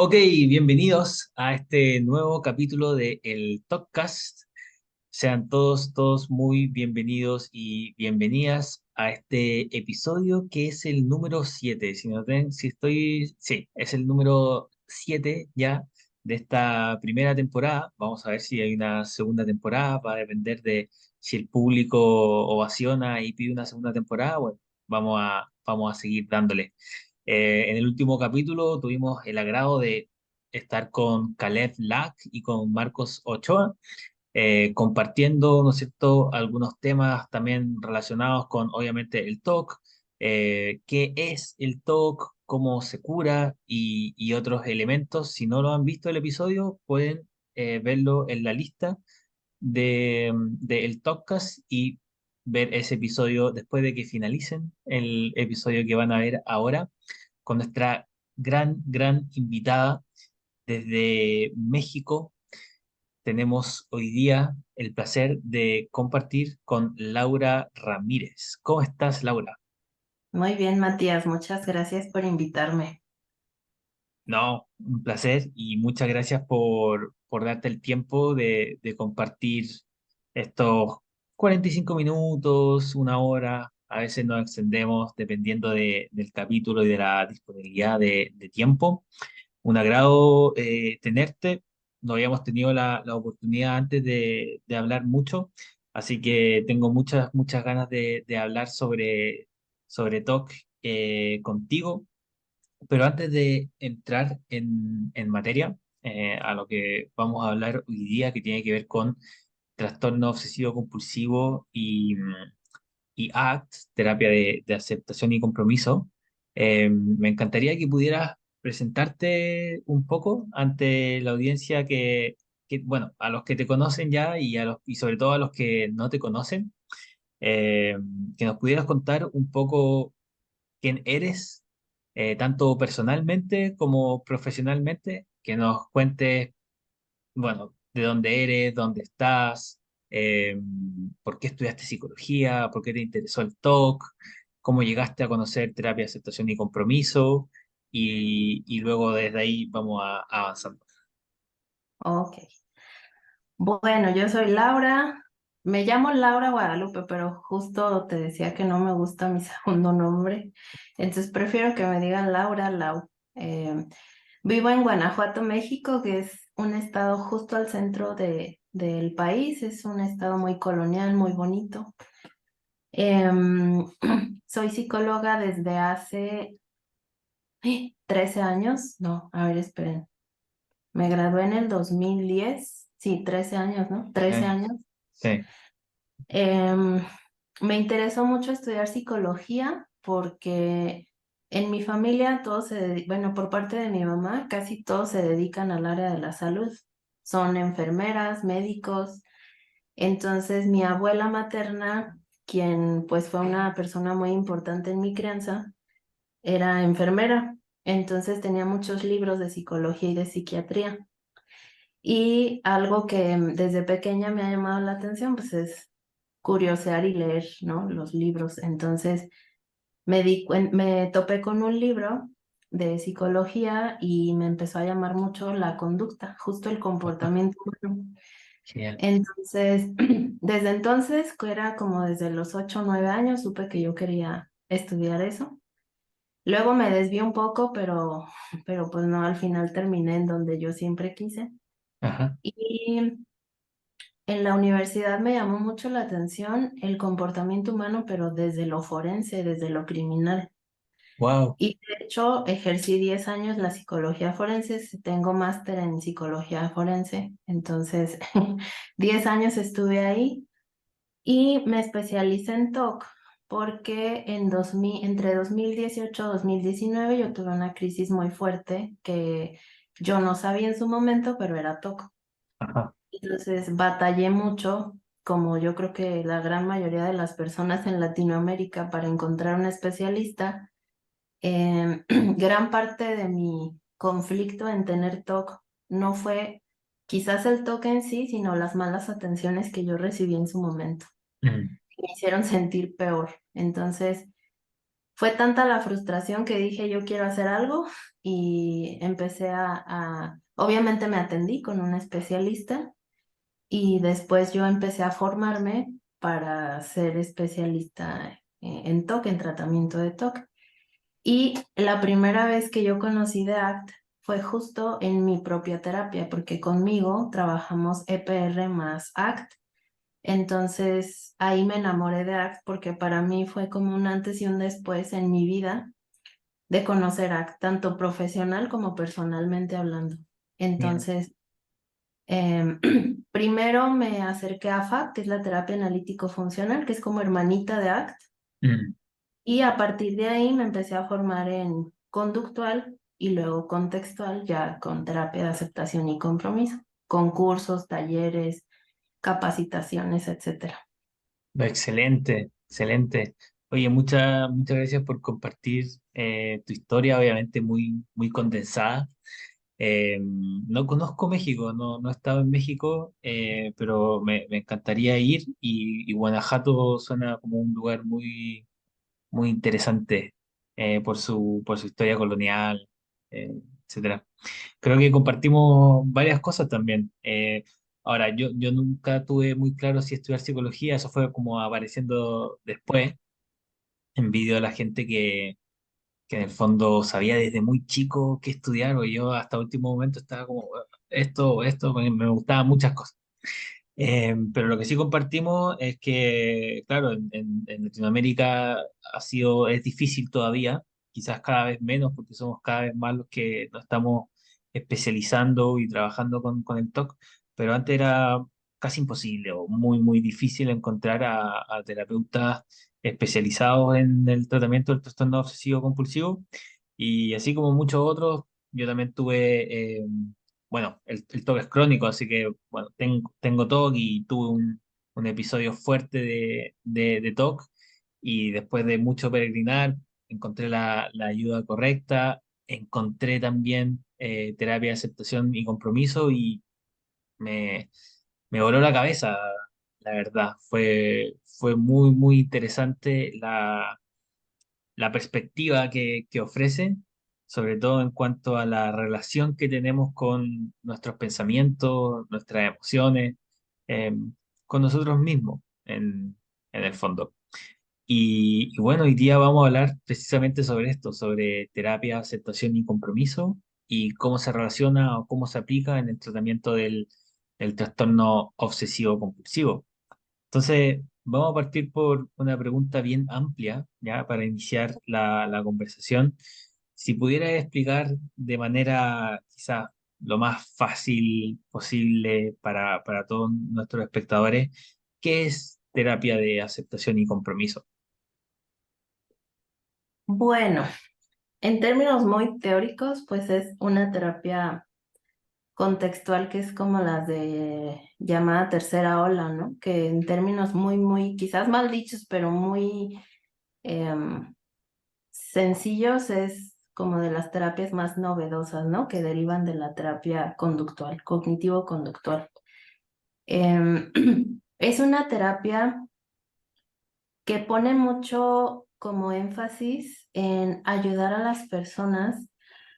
Ok, bienvenidos a este nuevo capítulo de el Talkcast. Sean todos muy bienvenidos y bienvenidas a este episodio que es el número 7. Sí, es el número 7 ya de esta primera temporada. Vamos a ver si hay una segunda temporada, va a depender de si el público ovaciona y pide una segunda temporada. Bueno, vamos a seguir dándole. En el último capítulo tuvimos el agrado de estar con Caleb Lack y con Marcos Ochoa, compartiendo, ¿no es cierto?, algunos temas también relacionados con, obviamente, el TOC, qué es el TOC, cómo se cura y otros elementos. Si no lo han visto el episodio, pueden verlo en la lista de el Talkcast y ver ese episodio después de que finalicen el episodio que van a ver ahora con nuestra gran invitada desde México. Tenemos hoy día el placer de compartir con Laura Ramírez. ¿Cómo estás, Laura? Muy bien, Matías, muchas gracias por invitarme. No, un placer y muchas gracias por darte el tiempo de compartir estos 45 minutos, una hora. A veces nos extendemos dependiendo del capítulo y de la disponibilidad de tiempo. Un agrado tenerte. No habíamos tenido la oportunidad antes de hablar mucho, así que tengo muchas ganas de hablar sobre TOC contigo. Pero antes de entrar en materia, a lo que vamos a hablar hoy día, que tiene que ver con trastorno obsesivo compulsivo y ACT, terapia de aceptación y compromiso. Me encantaría que pudieras presentarte un poco ante la audiencia bueno, a los que te conocen ya y sobre todo a los que no te conocen, eh, que nos pudieras contar un poco quién eres, tanto personalmente como profesionalmente, que nos cuentes, bueno, de dónde eres, dónde estás, eh, por qué estudiaste psicología, por qué te interesó el TOC, cómo llegaste a conocer terapia de aceptación y compromiso, y luego desde ahí vamos avanzando. Ok. Bueno, yo soy Laura. Me llamo Laura Guadalupe, pero justo te decía que no me gusta mi segundo nombre. Entonces prefiero que me digan Laura, Lau. Eh, Vivo en Guanajuato, México, que es un estado justo al centro del país. Es un estado muy colonial, muy bonito. Em, Soy psicóloga desde hace 13 años. No, a ver, esperen. Me gradué en el 2010, sí, 13 años, ¿no? 13 Eh, años. sí, Em, Me interesó mucho estudiar psicología porque en mi familia todos bueno, por parte de mi mamá, casi todos se dedican al área de la salud. Son enfermeras, médicos. Entonces, mi abuela materna, quien pues fue una persona muy importante en mi crianza, era enfermera. Entonces tenía muchos libros de psicología y de psiquiatría. Y algo que desde pequeña me ha llamado la atención, pues es curiosear y leer, ¿no? Los libros. Entonces me topé con un libro de psicología y me empezó a llamar mucho la conducta, justo el comportamiento humano. genial. Entonces, desde entonces, que era como desde los 8 o 9 años, supe que yo quería estudiar eso. Luego me desvié un poco, pero pues no, al final terminé en donde yo siempre quise. Ajá. Y en la universidad me llamó mucho la atención el comportamiento humano, pero desde lo forense, desde lo criminal. Wow. Y de hecho ejercí 10 años la psicología forense, tengo máster en psicología forense, entonces 10 años estuve ahí y me especialicé en TOC porque entre 2018 y 2019 yo tuve una crisis muy fuerte que yo no sabía en su momento, pero era TOC. Ajá. Entonces batallé mucho, como yo creo que la gran mayoría de las personas en Latinoamérica, para encontrar un especialista. Gran parte de mi conflicto en tener TOC no fue quizás el TOC en sí, sino las malas atenciones que yo recibí en su momento, Mm. que me hicieron sentir peor. Entonces, Fue tanta la frustración que dije yo quiero hacer algo y empecé obviamente me atendí con un especialista y después yo empecé a formarme para ser especialista en TOC, en tratamiento de TOC. Y la primera vez que yo conocí de ACT fue justo en mi propia terapia, porque conmigo trabajamos EPR más ACT. Entonces ahí me enamoré de ACT porque para mí fue como un antes y un después en mi vida de conocer ACT, tanto profesional como personalmente hablando. Bien. Entonces, em, primero me acerqué a FAC, que es la terapia analítico funcional, que es como hermanita de ACT. Mm, Y a partir de ahí me empecé a formar en conductual y luego contextual, ya con terapia de aceptación y compromiso, con cursos, talleres, capacitaciones, etcétera. excelente, excelente. Oye, muchas gracias por compartir tu historia, obviamente muy, muy condensada. No conozco México, no he estado en México, pero me encantaría ir y Guanajuato suena como un lugar muy, muy interesante por su historia colonial, etcétera. Creo que compartimos varias cosas también. Ahora, yo nunca tuve muy claro si estudiar psicología, eso fue como apareciendo después. Envidio a la gente que en el fondo sabía desde muy chico qué estudiar, o yo hasta último momento estaba como, esto, me gustaban muchas cosas. Pero lo que sí compartimos es que, claro, en Latinoamérica es difícil todavía, quizás cada vez menos, porque somos cada vez más los que nos estamos especializando y trabajando con el TOC, pero antes era casi imposible o muy, muy difícil encontrar a terapeutas especializados en el tratamiento del trastorno obsesivo compulsivo. Y así como muchos otros, yo también tuve bueno, el TOC es crónico, así que bueno, tengo TOC y tuve un episodio fuerte de TOC y después de mucho peregrinar encontré la ayuda correcta, encontré también terapia de aceptación y compromiso y me, me voló la cabeza, la verdad. Fue muy, muy interesante la perspectiva que ofrece, sobre todo en cuanto a la relación que tenemos con nuestros pensamientos, nuestras emociones, eh, con nosotros mismos, en el fondo. Y bueno, hoy día vamos a hablar precisamente sobre esto, sobre terapia, aceptación y compromiso, y cómo se relaciona o cómo se aplica en el tratamiento del trastorno obsesivo compulsivo. Entonces, vamos a partir por una pregunta bien amplia, ya, para iniciar la conversación. Si pudieras explicar de manera quizás lo más fácil posible para todos nuestros espectadores, ¿qué es terapia de aceptación y compromiso? Bueno, en términos muy teóricos, pues es una terapia contextual que es como las de llamada tercera ola, ¿no? Que en términos muy, muy, quizás mal dichos, pero muy em, sencillos, es como de las terapias más novedosas, ¿no? Que derivan de la terapia conductual, cognitivo-conductual. Em, es una terapia que pone mucho como énfasis en ayudar a las personas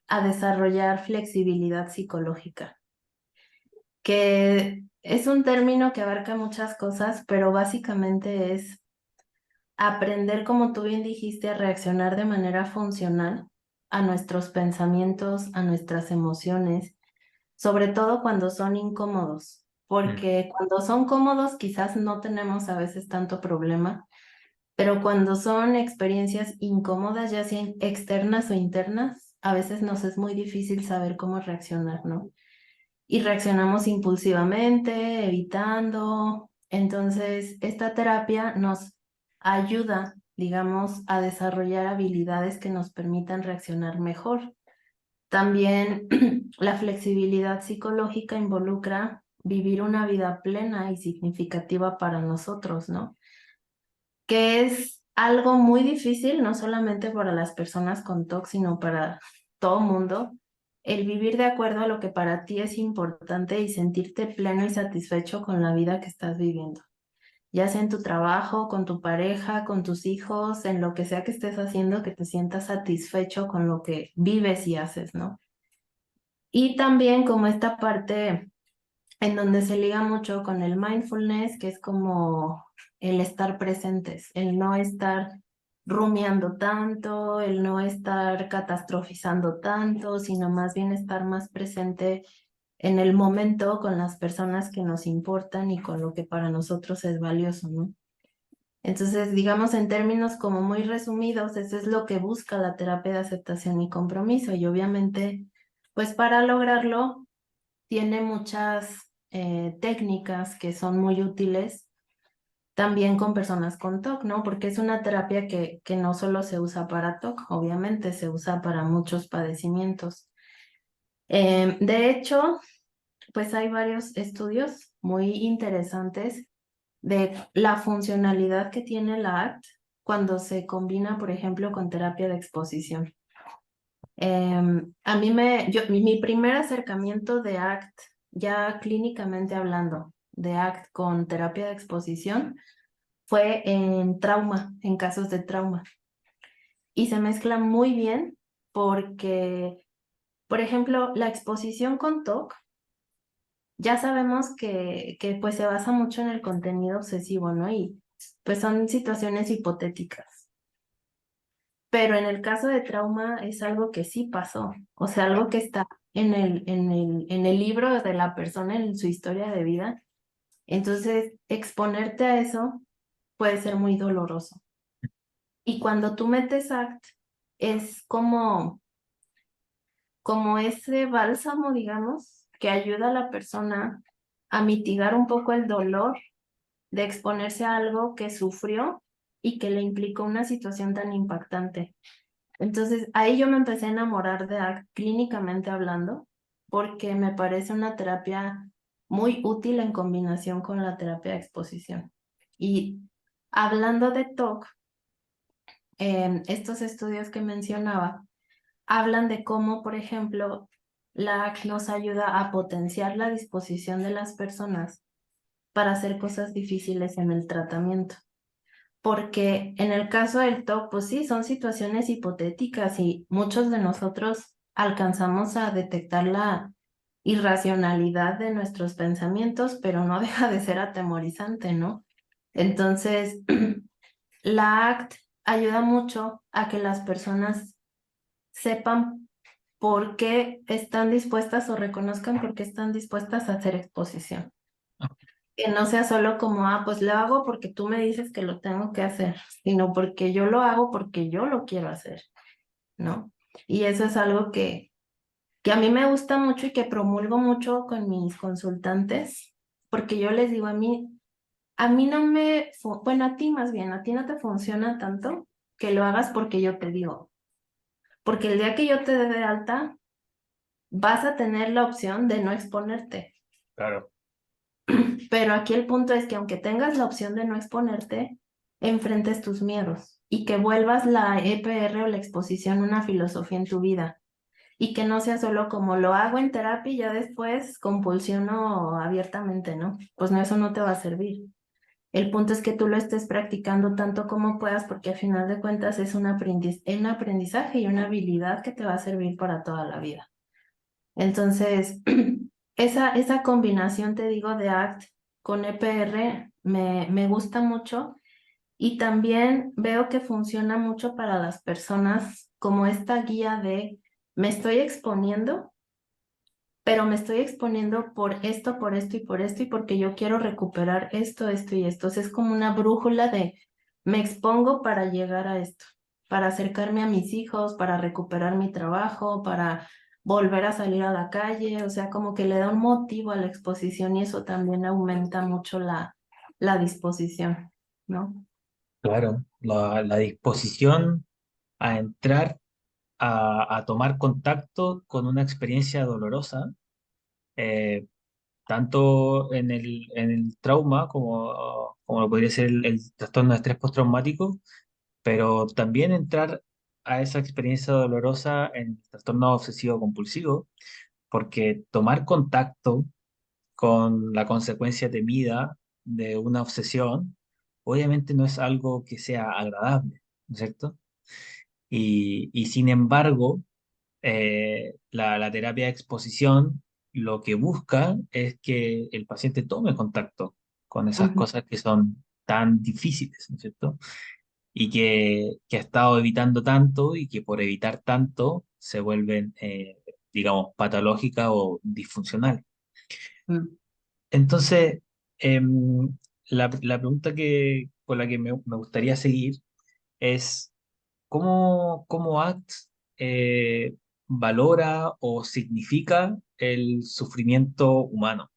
a desarrollar flexibilidad psicológica, que es un término que abarca muchas cosas, pero básicamente es aprender, como tú bien dijiste, a reaccionar de manera funcional a nuestros pensamientos, a nuestras emociones, sobre todo cuando son incómodos, Mm, porque cuando son cómodos quizás no tenemos a veces tanto problema, pero cuando son experiencias incómodas, ya sean externas o internas, a veces nos es muy difícil saber cómo reaccionar, ¿no? Y reaccionamos impulsivamente, evitando. Entonces, esta terapia nos ayuda, digamos, a desarrollar habilidades que nos permitan reaccionar mejor. También la flexibilidad psicológica involucra vivir una vida plena y significativa para nosotros, ¿no? Que es algo muy difícil, no solamente para las personas con TOC, sino para todo mundo, el vivir de acuerdo a lo que para ti es importante y sentirte pleno y satisfecho con la vida que estás viviendo. ya sea en tu trabajo, con tu pareja, con tus hijos, en lo que sea que estés haciendo, que te sientas satisfecho con lo que vives y haces, ¿no? Y también como esta parte en donde se liga mucho con el mindfulness, que es como el estar presentes, el no estar rumiando tanto, el no estar catastrofizando tanto, sino más bien estar más presente en el momento con las personas que nos importan y con lo que para nosotros es valioso, ¿no? Entonces, digamos en términos como muy resumidos, eso es lo que busca la terapia de aceptación y compromiso. Y obviamente, pues para lograrlo, tiene muchas técnicas que son muy útiles también con personas con TOC, ¿no? Porque es una terapia que no solo se usa para TOC, obviamente se usa para muchos padecimientos. De hecho, pues hay varios estudios muy interesantes de la funcionalidad que tiene la ACT cuando se combina, por ejemplo, con terapia de exposición. A mí mi primer acercamiento de ACT, ya clínicamente hablando, de ACT con terapia de exposición, fue en trauma, en casos de trauma. Y se mezcla muy bien porque, por ejemplo, la exposición con TOC, ya sabemos que pues se basa mucho en el contenido obsesivo, ¿no? Y pues son situaciones hipotéticas. Pero en el caso de trauma es algo que sí pasó, o sea, algo que está en el libro de la persona, en su historia de vida. Entonces, exponerte a eso puede ser muy doloroso. Y cuando tú metes ACT, es como ese bálsamo, digamos, que ayuda a la persona a mitigar un poco el dolor de exponerse a algo que sufrió y que le implicó una situación tan impactante. Entonces, ahí yo me empecé a enamorar de ACT clínicamente hablando, porque me parece una terapia muy útil en combinación con la terapia de exposición. Y hablando de TOC, estos estudios que mencionaba hablan de cómo, por ejemplo, la ACT nos ayuda a potenciar la disposición de las personas para hacer cosas difíciles en el tratamiento. Porque en el caso del TOC, pues sí, son situaciones hipotéticas y muchos de nosotros alcanzamos a detectar la irracionalidad de nuestros pensamientos, pero no deja de ser atemorizante, ¿no? Entonces, la ACT ayuda mucho a que las personas sepan por qué están dispuestas o reconozcan por qué están dispuestas a hacer exposición. Que no sea solo como, pues lo hago porque tú me dices que lo tengo que hacer, sino porque yo lo hago porque yo lo quiero hacer, ¿no? Y eso es algo que a mí me gusta mucho y que promulgo mucho con mis consultantes, porque yo les digo a mí no bueno, a ti más bien, a ti no te funciona tanto que lo hagas porque yo te digo, porque el día que yo te dé de alta, vas a tener la opción de no exponerte. Claro. Pero aquí el punto es que aunque tengas la opción de no exponerte, enfrentes tus miedos y que vuelvas la EPR o la exposición una filosofía en tu vida y que no sea solo como lo hago en terapia y ya después compulsiono abiertamente, ¿no? Pues no, eso no te va a servir. El punto es que tú lo estés practicando tanto como puedas porque al final de cuentas es un aprendizaje y una habilidad que te va a servir para toda la vida. Entonces, esa combinación, te digo, de ACT con EPR me gusta mucho y también veo que funciona mucho para las personas como esta guía de me estoy exponiendo, pero me estoy exponiendo por esto y por esto y porque yo quiero recuperar esto, esto y esto. O sea, es como una brújula de me expongo para llegar a esto, para acercarme a mis hijos, para recuperar mi trabajo, para volver a salir a la calle. O sea, como que le da un motivo a la exposición y eso también aumenta mucho la disposición, ¿no? Claro, la disposición a entrar a tomar contacto con una experiencia dolorosa, eh, tanto en el trauma como lo podría ser el trastorno de estrés postraumático, pero también entrar a esa experiencia dolorosa en el trastorno obsesivo compulsivo, porque tomar contacto con la consecuencia temida de una obsesión obviamente no es algo que sea agradable, ¿no es cierto? Y sin embargo, la terapia de exposición lo que busca es que el paciente tome contacto con esas Ujú. cosas que son tan difíciles, ¿no es cierto? Y que ha estado evitando tanto y que por evitar tanto se vuelven, digamos, patológicas o disfuncionales. Mm. Entonces, la pregunta con la que me gustaría seguir es, ¿cómo ACT valora o significa el sufrimiento humano?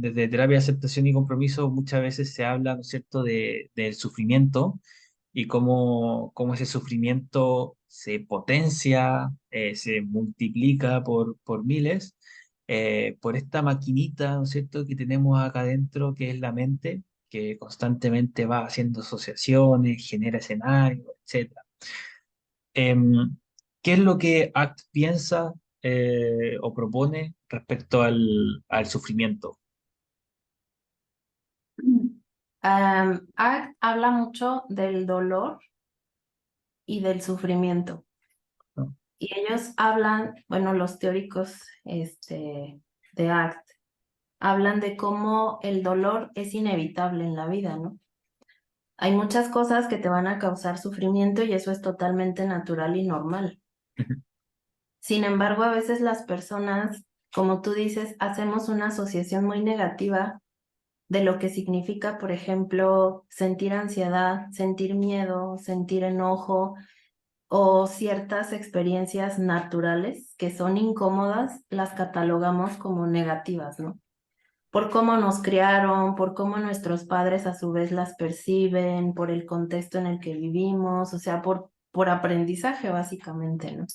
Desde terapia de aceptación y compromiso muchas veces se habla, ¿no es cierto?, del sufrimiento y cómo ese sufrimiento se potencia, se multiplica por miles, por esta maquinita, ¿no es cierto?, que tenemos acá adentro, que es la mente, que constantemente va haciendo asociaciones, genera escenarios, etcétera. Em, ¿Qué es lo que ACT piensa o propone respecto al sufrimiento? Habla mucho del dolor y del sufrimiento. ¿No? Y ellos hablan, bueno, los teóricos de ACT, hablan de cómo el dolor es inevitable en la vida, ¿no? Hay muchas cosas que te van a causar sufrimiento y eso es totalmente natural y normal. Sin embargo, a veces las personas, como tú dices, hacemos una asociación muy negativa de lo que significa, por ejemplo, sentir ansiedad, sentir miedo, sentir enojo o ciertas experiencias naturales que son incómodas, las catalogamos como negativas, ¿no? Por cómo nos criaron, por cómo nuestros padres a su vez las perciben, por el contexto en el que vivimos, o sea, por aprendizaje básicamente, ¿no?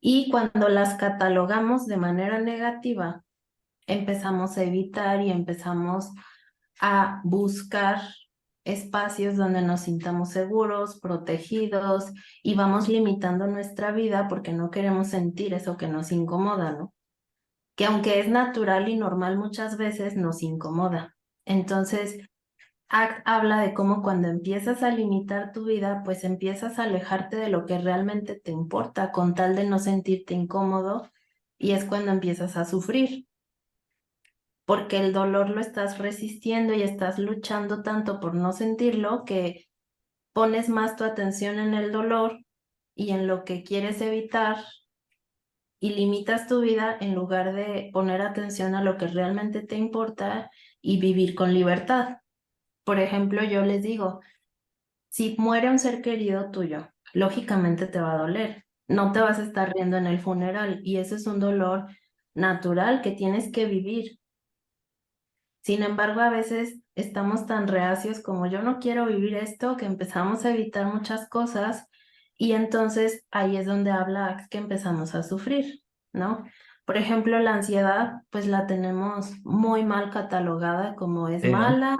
Y cuando las catalogamos de manera negativa, empezamos a evitar y empezamos a buscar espacios donde nos sintamos seguros, protegidos y vamos limitando nuestra vida porque no queremos sentir eso que nos incomoda, ¿no? Que aunque es natural y normal muchas veces nos incomoda. Entonces, ACT habla de cómo cuando empiezas a limitar tu vida, pues empiezas a alejarte de lo que realmente te importa con tal de no sentirte incómodo y es cuando empiezas a sufrir porque el dolor lo estás resistiendo y estás luchando tanto por no sentirlo que pones más tu atención en el dolor y en lo que quieres evitar y limitas tu vida en lugar de poner atención a lo que realmente te importa y vivir con libertad. Por ejemplo, yo les digo, si muere un ser querido tuyo, lógicamente te va a doler. No te vas a estar riendo en el funeral y eso es un dolor natural que tienes que vivir. Sin embargo, a veces estamos tan reacios como yo no quiero vivir esto que empezamos a evitar muchas cosas y entonces ahí es donde habla que empezamos a sufrir, ¿no? Por ejemplo, la ansiedad, pues la tenemos muy mal catalogada como es Sí, ¿no? mala,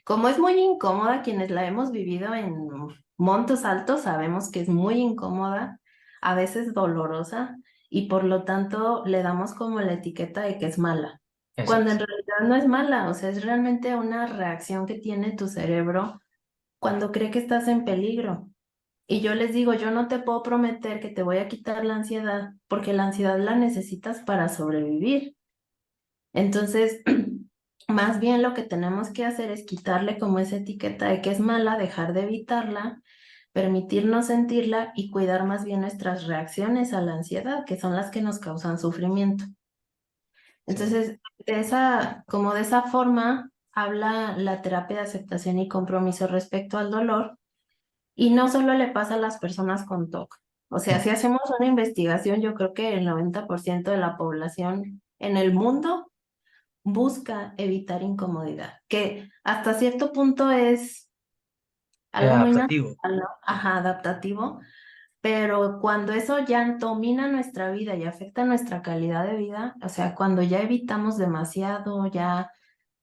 como es muy incómoda, quienes la hemos vivido en montos altos sabemos que es muy incómoda, a veces dolorosa y por lo tanto le damos como la etiqueta de que es mala Eso cuando en es. realidad no es mala, o sea, es realmente una reacción que tiene tu cerebro cuando cree que estás en peligro. Y yo les digo, yo no te puedo prometer que te voy a quitar la ansiedad, porque la ansiedad la necesitas para sobrevivir. Entonces, más bien lo que tenemos que hacer es quitarle como esa etiqueta de que es mala, dejar de evitarla, permitirnos sentirla y cuidar más bien nuestras reacciones a la ansiedad, que son las que nos causan sufrimiento. Sí. Entonces, como de esa forma, habla la terapia de aceptación y compromiso respecto al dolor, y no solo le pasa a las personas con TOC. O sea, si hacemos una investigación, yo creo que el 90% de la población en el mundo busca evitar incomodidad, que hasta cierto punto es Es algo muy natural, adaptativo, ¿no? Ajá, adaptativo, pero cuando eso ya domina nuestra vida y afecta nuestra calidad de vida, o sea, cuando ya evitamos demasiado, ya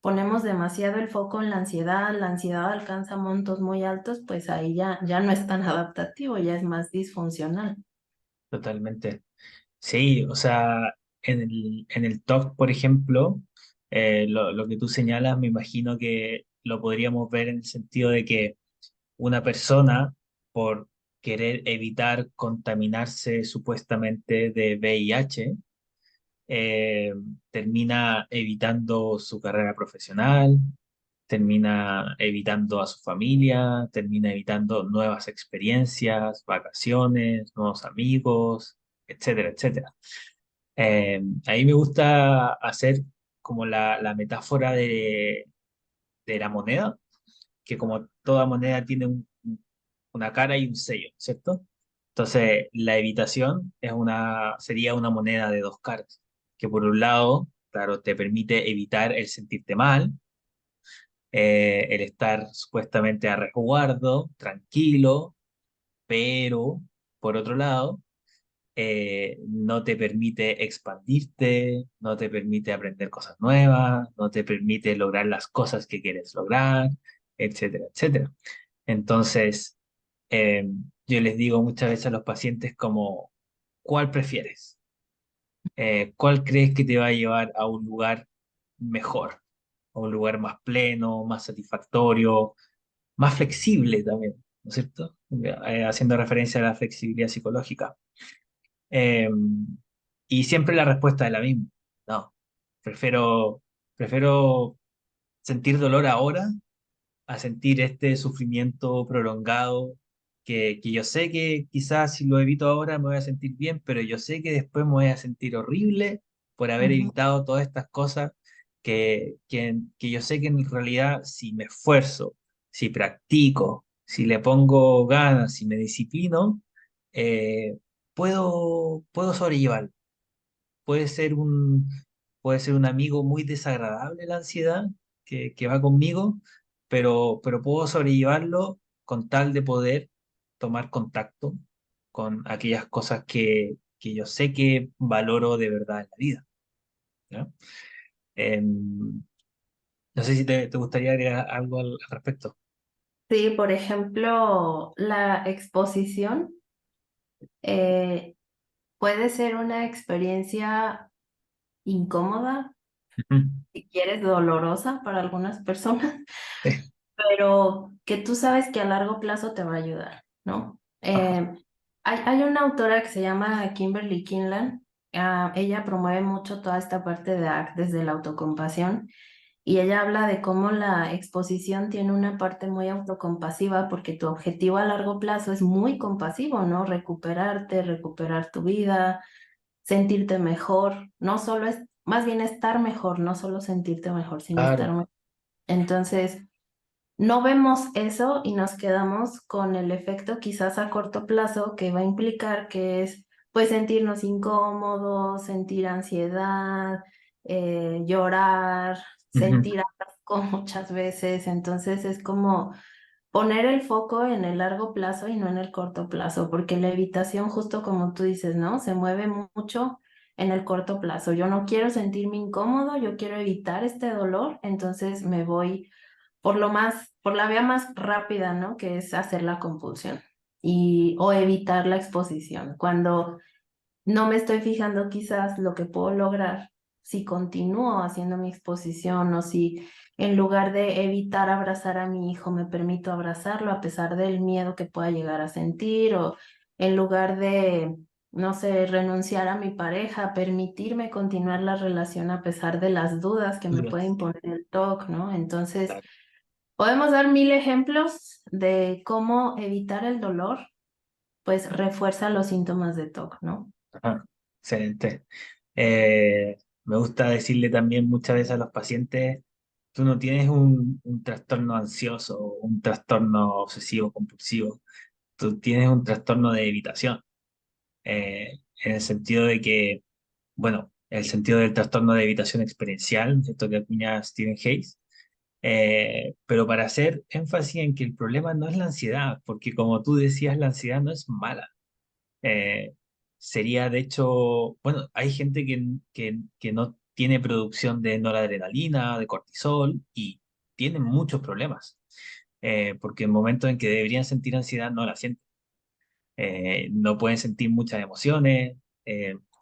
ponemos demasiado el foco en la ansiedad alcanza montos muy altos, pues ahí ya no es tan adaptativo, ya es más disfuncional. totalmente. Sí, o sea, en el TOC, por ejemplo, Lo que tú señalas, me imagino que lo podríamos ver en el sentido de que una persona, por querer evitar contaminarse supuestamente de VIH, eh, termina evitando su carrera profesional, termina evitando a su familia, termina evitando nuevas experiencias, vacaciones, nuevos amigos, etcétera, etcétera. Ahí me gusta hacer como la metáfora de la moneda, que como toda moneda tiene una cara y un sello, ¿cierto? Entonces, la evitación sería una moneda de dos caras, que por un lado, claro, te permite evitar el sentirte mal, el estar supuestamente a resguardo, tranquilo, pero por otro lado, no te permite expandirte, no te permite aprender cosas nuevas, no te permite lograr las cosas que quieres lograr, etcétera, etcétera. Entonces, eh, yo les digo muchas veces a los pacientes como, ¿cuál prefieres? ¿Cuál crees que te va a llevar a un lugar mejor? A un lugar más pleno, más satisfactorio, más flexible también, ¿no es cierto? Haciendo referencia a la flexibilidad psicológica. Eh, y siempre la respuesta es la misma. No, prefiero, prefiero sentir dolor ahora a sentir este sufrimiento prolongado que yo sé que quizás si lo evito ahora me voy a sentir bien, pero yo sé que después me voy a sentir horrible por haber Ujú. evitado todas estas cosas que yo sé que en realidad si me esfuerzo, si practico, si le pongo ganas, si me disciplino, eh, puedo sobrellevar. Puede ser puede ser un amigo muy desagradable la ansiedad que va conmigo, pero puedo sobrellevarlo con tal de poder tomar contacto con aquellas cosas que yo sé que valoro de verdad en la vida. ¿Ya? Em, no sé si te gustaría agregar algo al respecto. Sí, por ejemplo, la exposición eh, puede ser una experiencia incómoda, Ujú. si quieres dolorosa para algunas personas, Sí. pero que tú sabes que a largo plazo te va a ayudar, ¿no? Ajá. Hay una autora que se llama Kimberly Kinlan. Ella promueve mucho toda esta parte de ACT desde la autocompasión, y ella habla de cómo la exposición tiene una parte muy autocompasiva porque tu objetivo a largo plazo es muy compasivo, ¿no? Recuperarte, recuperar tu vida, sentirte mejor, no solo es, más bien estar mejor, no solo sentirte mejor, sino estar Claro. mejor. Entonces, no vemos eso y nos quedamos con el efecto quizás a corto plazo que va a implicar que es pues sentirnos incómodos, sentir ansiedad, llorar, Ujú. sentir asco muchas veces. Entonces es como poner el foco en el largo plazo y no en el corto plazo, porque la evitación, justo como tú dices, ¿no? Se mueve mucho en el corto plazo. Yo no quiero sentirme incómodo, yo quiero evitar este dolor, entonces me voy por la vía más rápida, ¿no? Que es hacer la compulsión o evitar la exposición. Cuando no me estoy fijando quizás lo que puedo lograr si continúo haciendo mi exposición, o si en lugar de evitar abrazar a mi hijo me permito abrazarlo a pesar del miedo que pueda llegar a sentir, o en lugar de, no sé, renunciar a mi pareja, permitirme continuar la relación a pesar de las dudas que me puede Duras. imponer el TOC, ¿no? Entonces, Claro. podemos dar mil ejemplos de cómo evitar el dolor, pues refuerza los síntomas de TOC, ¿no? Ajá. Excelente. Me gusta decirle también muchas veces a los pacientes, tú no tienes un trastorno ansioso, un trastorno obsesivo compulsivo, tú tienes un trastorno de evitación, en el sentido de que, bueno, el sentido del trastorno de evitación experiencial, ¿no es cierto?, que acuña Stephen Hayes, pero para hacer énfasis en que el problema no es la ansiedad, porque como tú decías, la ansiedad no es mala. Eh, Sería, de hecho, bueno, hay gente que no tiene producción de noradrenalina, de cortisol, y tienen muchos problemas, porque en momentos en que deberían sentir ansiedad no la sienten. No pueden sentir muchas emociones.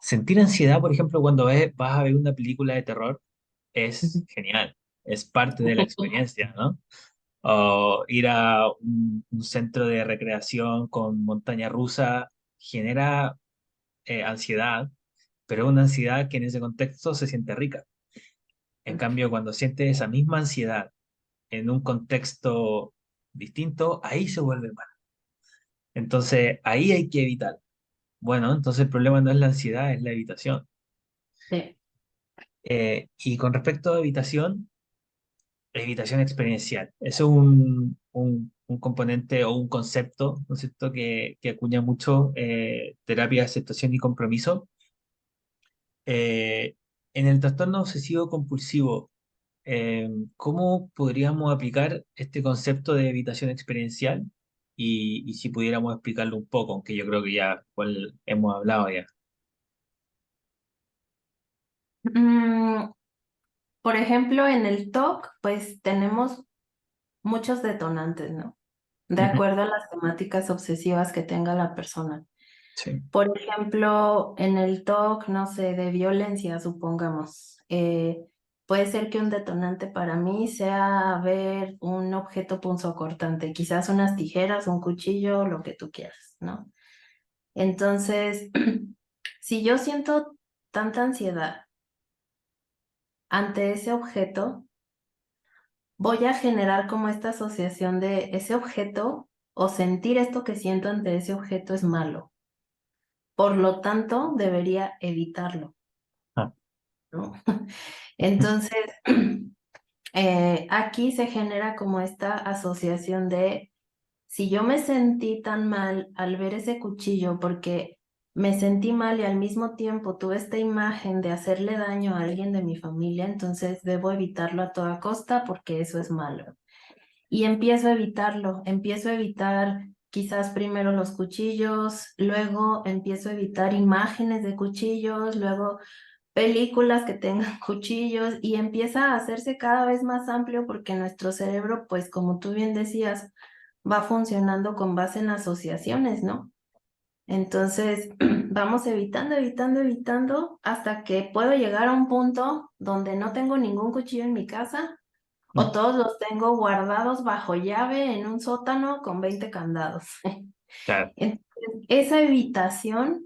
Sentir ansiedad, por ejemplo, cuando vas a ver una película de terror, es genial, es parte de la experiencia, ¿no? O ir a un centro de recreación con montaña rusa genera ansiedad, pero es una ansiedad que en ese contexto se siente rica. En cambio, cuando sientes esa misma ansiedad en un contexto distinto, ahí se vuelve mal. Entonces, ahí hay que evitar. Bueno, entonces el problema no es la ansiedad, es la evitación. Sí. Y con respecto a evitación, evitación experiencial. Eso es un componente o un concepto, ¿no es cierto?, que acuña mucho terapia de aceptación y compromiso. En el trastorno obsesivo compulsivo, ¿cómo podríamos aplicar este concepto de evitación experiencial? Y si pudiéramos explicarlo un poco, aunque yo creo que ya igual hemos hablado ya. Mm, por ejemplo, en el TOC, pues tenemos muchos detonantes, ¿no? De Ujú. acuerdo a las temáticas obsesivas que tenga la persona. Sí. Por ejemplo, en el TOC, no sé, de violencia, supongamos. Puede ser que un detonante para mí sea ver un objeto punzocortante, quizás unas tijeras, un cuchillo, lo que tú quieras, ¿no? Entonces, si yo siento tanta ansiedad ante ese objeto, voy a generar como esta asociación de ese objeto o sentir esto que siento ante ese objeto es malo. Por lo tanto, debería evitarlo, Ah. ¿no? Entonces, aquí se genera como esta asociación de si yo me sentí tan mal al ver ese cuchillo porque me sentí mal y al mismo tiempo tuve esta imagen de hacerle daño a alguien de mi familia, entonces debo evitarlo a toda costa porque eso es malo. Y empiezo a evitarlo, empiezo a evitar quizás primero los cuchillos, luego empiezo a evitar imágenes de cuchillos, luego películas que tengan cuchillos y empieza a hacerse cada vez más amplio porque nuestro cerebro, pues como tú bien decías, va funcionando con base en asociaciones, ¿no? Entonces, vamos evitando, evitando, evitando hasta que puedo llegar a un punto donde no tengo ningún cuchillo en mi casa o Mm. todos los tengo guardados bajo llave en un sótano con 20 candados. Claro. Entonces, esa evitación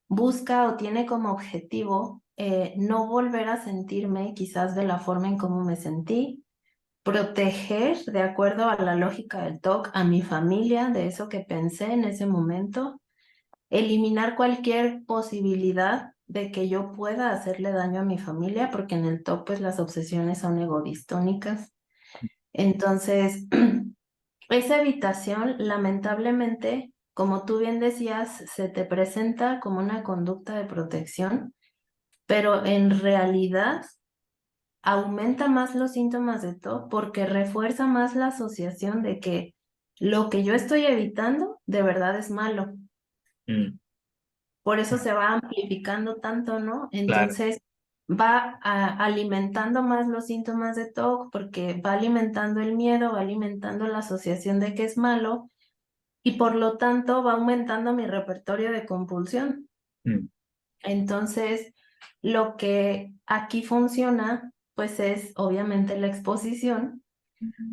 busca o tiene como objetivo no volver a sentirme quizás de la forma en cómo me sentí, proteger de acuerdo a la lógica del TOC a mi familia de eso que pensé en ese momento, eliminar cualquier posibilidad de que yo pueda hacerle daño a mi familia, porque en el TOC pues las obsesiones son egodistónicas. Entonces, esa evitación, lamentablemente, como tú bien decías, se te presenta como una conducta de protección, pero en realidad aumenta más los síntomas de TOC porque refuerza más la asociación de que lo que yo estoy evitando de verdad es malo. Mm. Por eso se va amplificando tanto, ¿no? Claro. Entonces va alimentando más los síntomas de TOC porque va alimentando el miedo, va alimentando la asociación de que es malo y por lo tanto va aumentando mi repertorio de compulsión. Mm. Entonces, lo que aquí funciona, pues es obviamente la exposición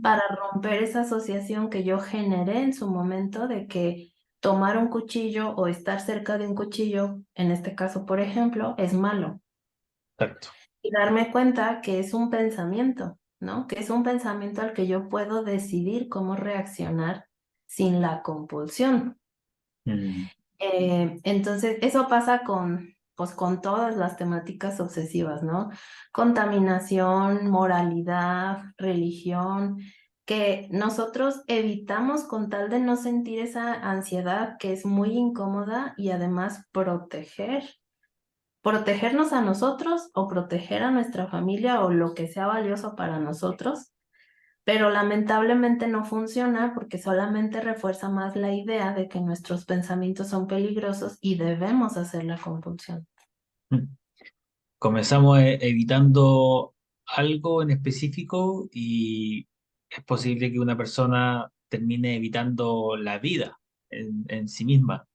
para romper esa asociación que yo generé en su momento de que tomar un cuchillo o estar cerca de un cuchillo, en este caso, por ejemplo, es malo. Exacto. Y darme cuenta que es un pensamiento, ¿no? Que es un pensamiento al que yo puedo decidir cómo reaccionar sin la compulsión. Mm. Entonces, eso pasa pues, con todas las temáticas obsesivas, ¿no? Contaminación, moralidad, religión, que nosotros evitamos con tal de no sentir esa ansiedad que es muy incómoda y además protegernos a nosotros o proteger a nuestra familia o lo que sea valioso para nosotros, pero lamentablemente no funciona porque solamente refuerza más la idea de que nuestros pensamientos son peligrosos y debemos hacer la compulsión. Mm. Comenzamos evitando algo en específico y es posible que una persona termine evitando la vida en sí misma,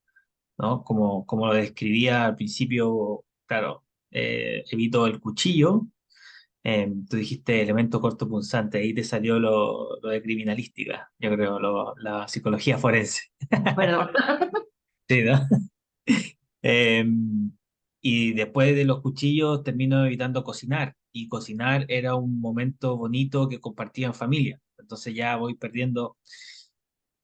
¿no? Como lo describía al principio, claro, evito el cuchillo Tú dijiste elemento cortopunzante, ahí te salió lo de criminalística, yo creo, la psicología forense. Perdón. Sí, ¿no? Eh, y después de los cuchillos termino evitando cocinar. Y cocinar era un momento bonito que compartía en familia. Entonces ya voy perdiendo.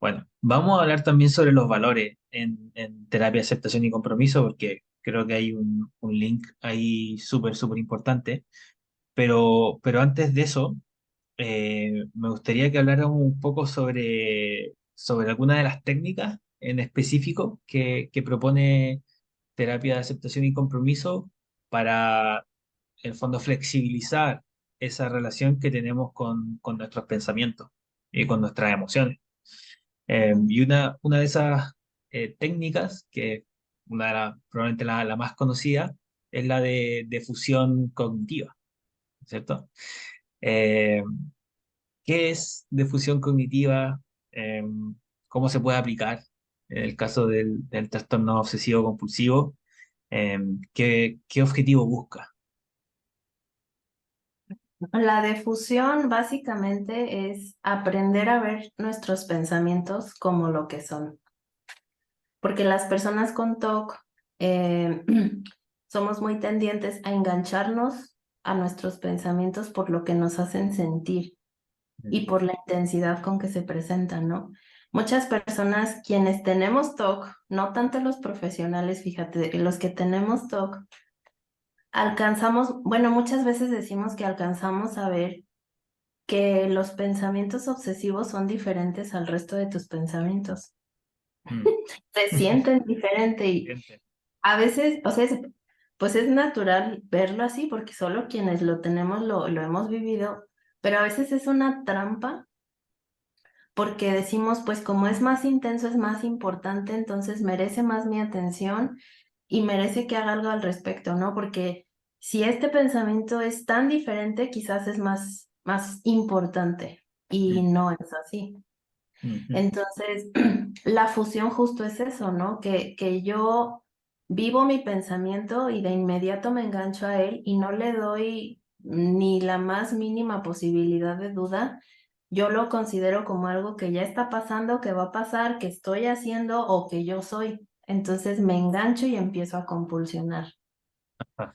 Bueno, vamos a hablar también sobre los valores en terapia de aceptación y compromiso, porque creo que hay un link ahí súper, súper importante. Pero antes de eso, me gustaría que habláramos un poco sobre alguna de las técnicas en específico que propone terapia de aceptación y compromiso para, en el fondo, flexibilizar esa relación que tenemos con nuestros pensamientos y con nuestras emociones. Y una de esas técnicas, que una de probablemente la más conocida, es la de fusión cognitiva, ¿cierto? Eh, ¿Qué es difusión cognitiva? Eh, ¿Cómo se puede aplicar en el caso del trastorno obsesivo compulsivo? ¿Qué objetivo busca? La difusión básicamente es aprender a ver nuestros pensamientos como lo que son, porque las personas con TOC eh, somos muy tendientes a engancharnos a nuestros pensamientos por lo que nos hacen sentir y por la intensidad con que se presentan, ¿no? Muchas personas quienes tenemos TOC, no tanto los profesionales, fíjate, los que tenemos TOC, alcanzamos, bueno, muchas veces decimos que alcanzamos a ver que los pensamientos obsesivos son diferentes al resto de tus pensamientos. Mm. Se sienten diferente y Gente. a veces, o sea, pues es natural verlo así porque solo quienes lo tenemos lo hemos vivido, pero a veces es una trampa porque decimos, pues como es más intenso, es más importante, entonces merece más mi atención y merece que haga algo al respecto, ¿no? Porque si este pensamiento es tan diferente, quizás es más importante y Mm, no es así. ujú. Entonces, la fusión justo es eso, ¿no? Que yo vivo mi pensamiento y de inmediato me engancho a él y no le doy ni la más mínima posibilidad de duda. Yo lo considero como algo que ya está pasando, que va a pasar, que estoy haciendo o que yo soy. Entonces me engancho y empiezo a compulsionar. Ah,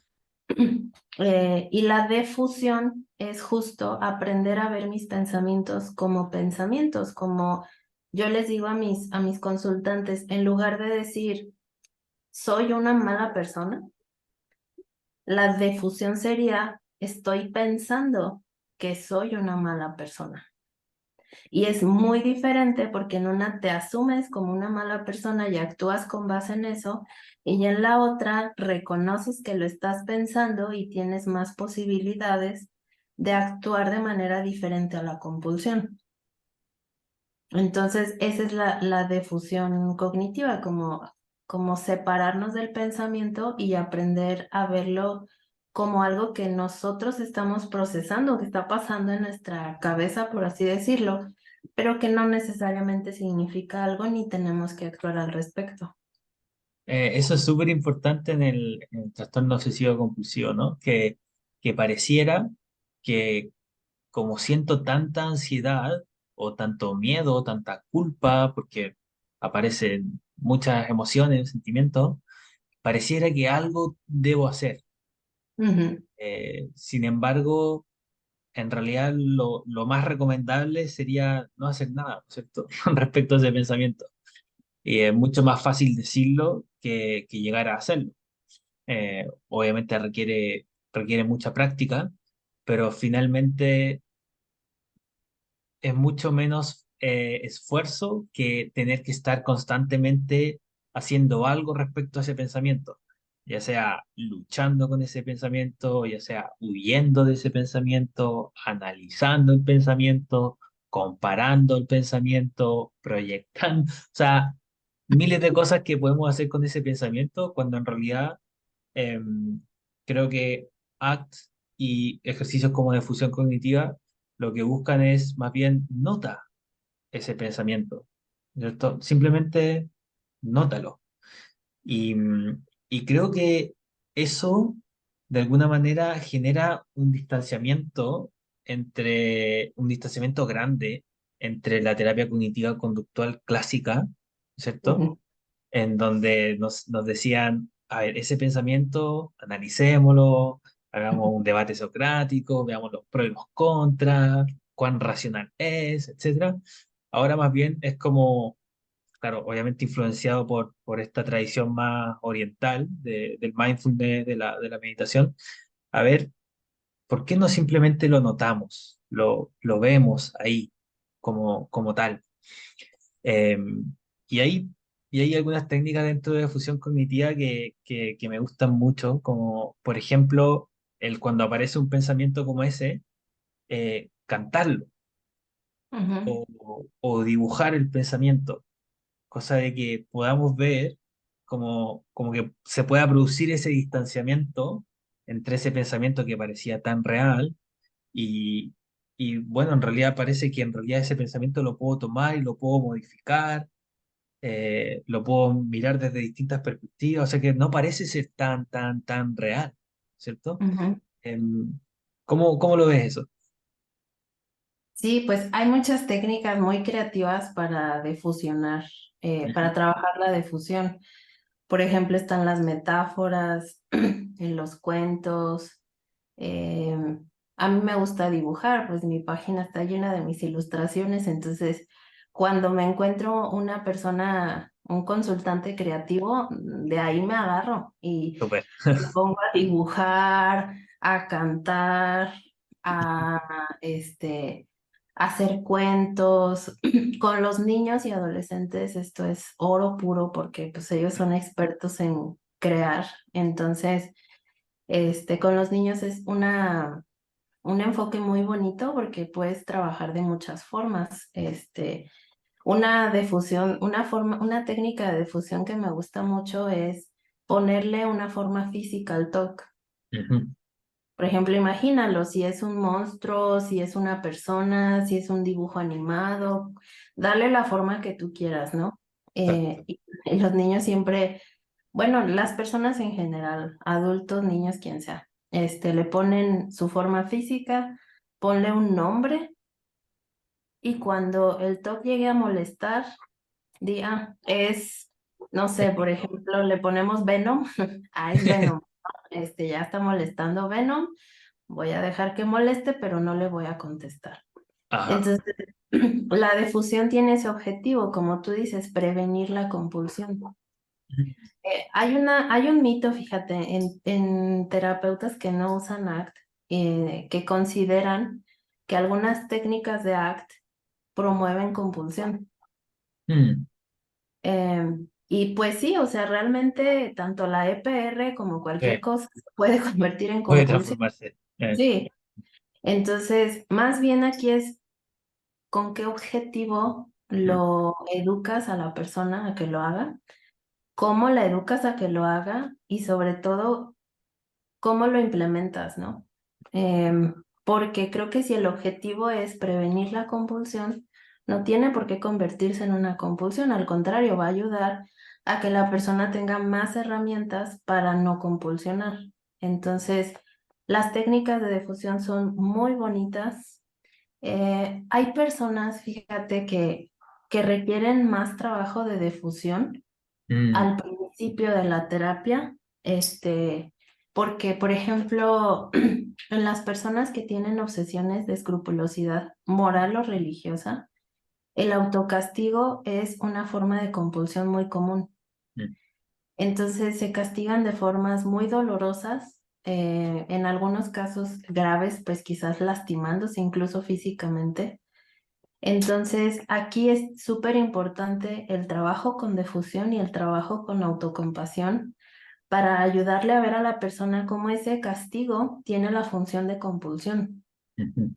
Y la defusión es justo aprender a ver mis pensamientos, como yo les digo a mis consultantes, en lugar de decir, soy una mala persona, la defusión sería, estoy pensando que soy una mala persona. Y es muy diferente porque en una te asumes como una mala persona y actúas con base en eso, y ya en la otra reconoces que lo estás pensando y tienes más posibilidades de actuar de manera diferente a la compulsión. Entonces, esa es la defusión cognitiva, como separarnos del pensamiento y aprender a verlo como algo que nosotros estamos procesando, que está pasando en nuestra cabeza, por así decirlo, pero que no necesariamente significa algo ni tenemos que actuar al respecto. eso es súper importante en el trastorno obsesivo compulsivo, ¿no? Que pareciera que como siento tanta ansiedad o tanto miedo o tanta culpa, porque aparecen muchas emociones, sentimientos, pareciera que algo debo hacer. Ujú, Sin embargo, en realidad lo más recomendable sería no hacer nada, ¿no es cierto? Con respecto a ese pensamiento. Y es mucho más fácil decirlo que llegar a hacerlo. Obviamente requiere mucha práctica, pero finalmente es mucho menos esfuerzo que tener que estar constantemente haciendo algo respecto a ese pensamiento, ya sea luchando con ese pensamiento, ya sea huyendo de ese pensamiento, analizando el pensamiento, comparando el pensamiento, proyectando, o sea, miles de cosas que podemos hacer con ese pensamiento cuando en realidad em, creo que ACT y ejercicios como de fusión cognitiva lo que buscan es más bien nota ese pensamiento, ¿cierto? Simplemente nótalo. Y, y creo que eso de alguna manera genera un distanciamiento grande entre la terapia cognitiva conductual clásica, ¿cierto? Ujú, En donde nos decían, a ver, ese pensamiento, analicémoslo, hagamos un debate socrático, veamos los pros y los contras, cuán racional es, etcétera. Ahora más bien es como, claro, obviamente influenciado por esta tradición más oriental del mindfulness, de la meditación. A ver, ¿por qué no simplemente lo notamos, lo vemos ahí como tal? Eh, y hay, y hay algunas técnicas dentro de la fusión cognitiva que me gustan mucho, como por ejemplo, cuando aparece un pensamiento como ese, cantarlo ujú, o dibujar el pensamiento, cosa de que podamos ver como que se pueda producir ese distanciamiento entre ese pensamiento que parecía tan real y, y bueno, en realidad parece que en realidad ese pensamiento lo puedo tomar y lo puedo modificar, lo puedo mirar desde distintas perspectivas, o sea que no parece ser tan real, ¿cierto? ujú. Em, ¿cómo lo ves eso? Sí, pues hay muchas técnicas muy creativas para defusionar, Ujú. para trabajar la defusión. Por ejemplo, están las metáforas, en los cuentos. eh, a mí me gusta dibujar, pues mi página está llena de mis ilustraciones, entonces cuando me encuentro una persona, un consultante creativo, de ahí me agarro y Súper. me pongo a dibujar, a cantar, a hacer cuentos. Con los niños y adolescentes esto es oro puro porque pues ellos son expertos en crear. Entonces, con los niños es un enfoque muy bonito porque puedes trabajar de muchas formas. Una difusión, una técnica de difusión que me gusta mucho es ponerle una forma física al TOC. Ujú. Por ejemplo, imagínalo, si es un monstruo, si es una persona, si es un dibujo animado, dale la forma que tú quieras, ¿no? Perfecto. Y los niños siempre, bueno, las personas en general, adultos, niños, quien sea, le ponen su forma física, ponle un nombre y cuando el TOC llegue a molestar, diga, no sé, por ejemplo, le ponemos Venom, ah, es Venom, ya está molestando Venom, voy a dejar que moleste, pero no le voy a contestar. Ajá. Entonces, la difusión tiene ese objetivo, como tú dices, prevenir la compulsión. Hay un mito, fíjate, en terapeutas que no usan ACT, que consideran que algunas técnicas de ACT promueven compulsión. Mm. Y pues sí, o sea, realmente tanto la EPR como cualquier Sí, cosa se puede convertir en puede compulsión. transformarse. Sí, entonces, más bien aquí es con qué objetivo Mm. lo educas a la persona a que lo haga, cómo la educas a que lo haga y sobre todo cómo lo implementas, ¿no? Porque creo que si el objetivo es prevenir la compulsión, no tiene por qué convertirse en una compulsión, al contrario, va a ayudar a que la persona tenga más herramientas para no compulsionar. Entonces, las técnicas de difusión son muy bonitas. Hay personas, fíjate, que requieren más trabajo de difusión Mm. al principio de la terapia, porque, por ejemplo, en las personas que tienen obsesiones de escrupulosidad moral o religiosa, el autocastigo es una forma de compulsión muy común. Mm. Entonces se castigan de formas muy dolorosas, en algunos casos graves, pues quizás lastimándose incluso físicamente. Entonces, aquí es súper importante el trabajo con difusión y el trabajo con autocompasión para ayudarle a ver a la persona cómo ese castigo tiene la función de compulsión Ujú.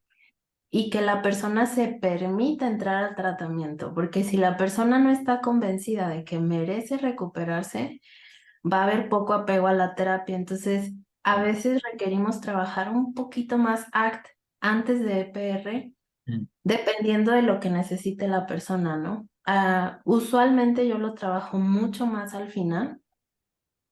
y que la persona se permita entrar al tratamiento, porque si la persona no está convencida de que merece recuperarse, va a haber poco apego a la terapia. Entonces, a Claro. veces requerimos trabajar un poquito más ACT antes de EPR Mm. dependiendo de lo que necesite la persona, ¿no? Usualmente yo lo trabajo mucho más al final,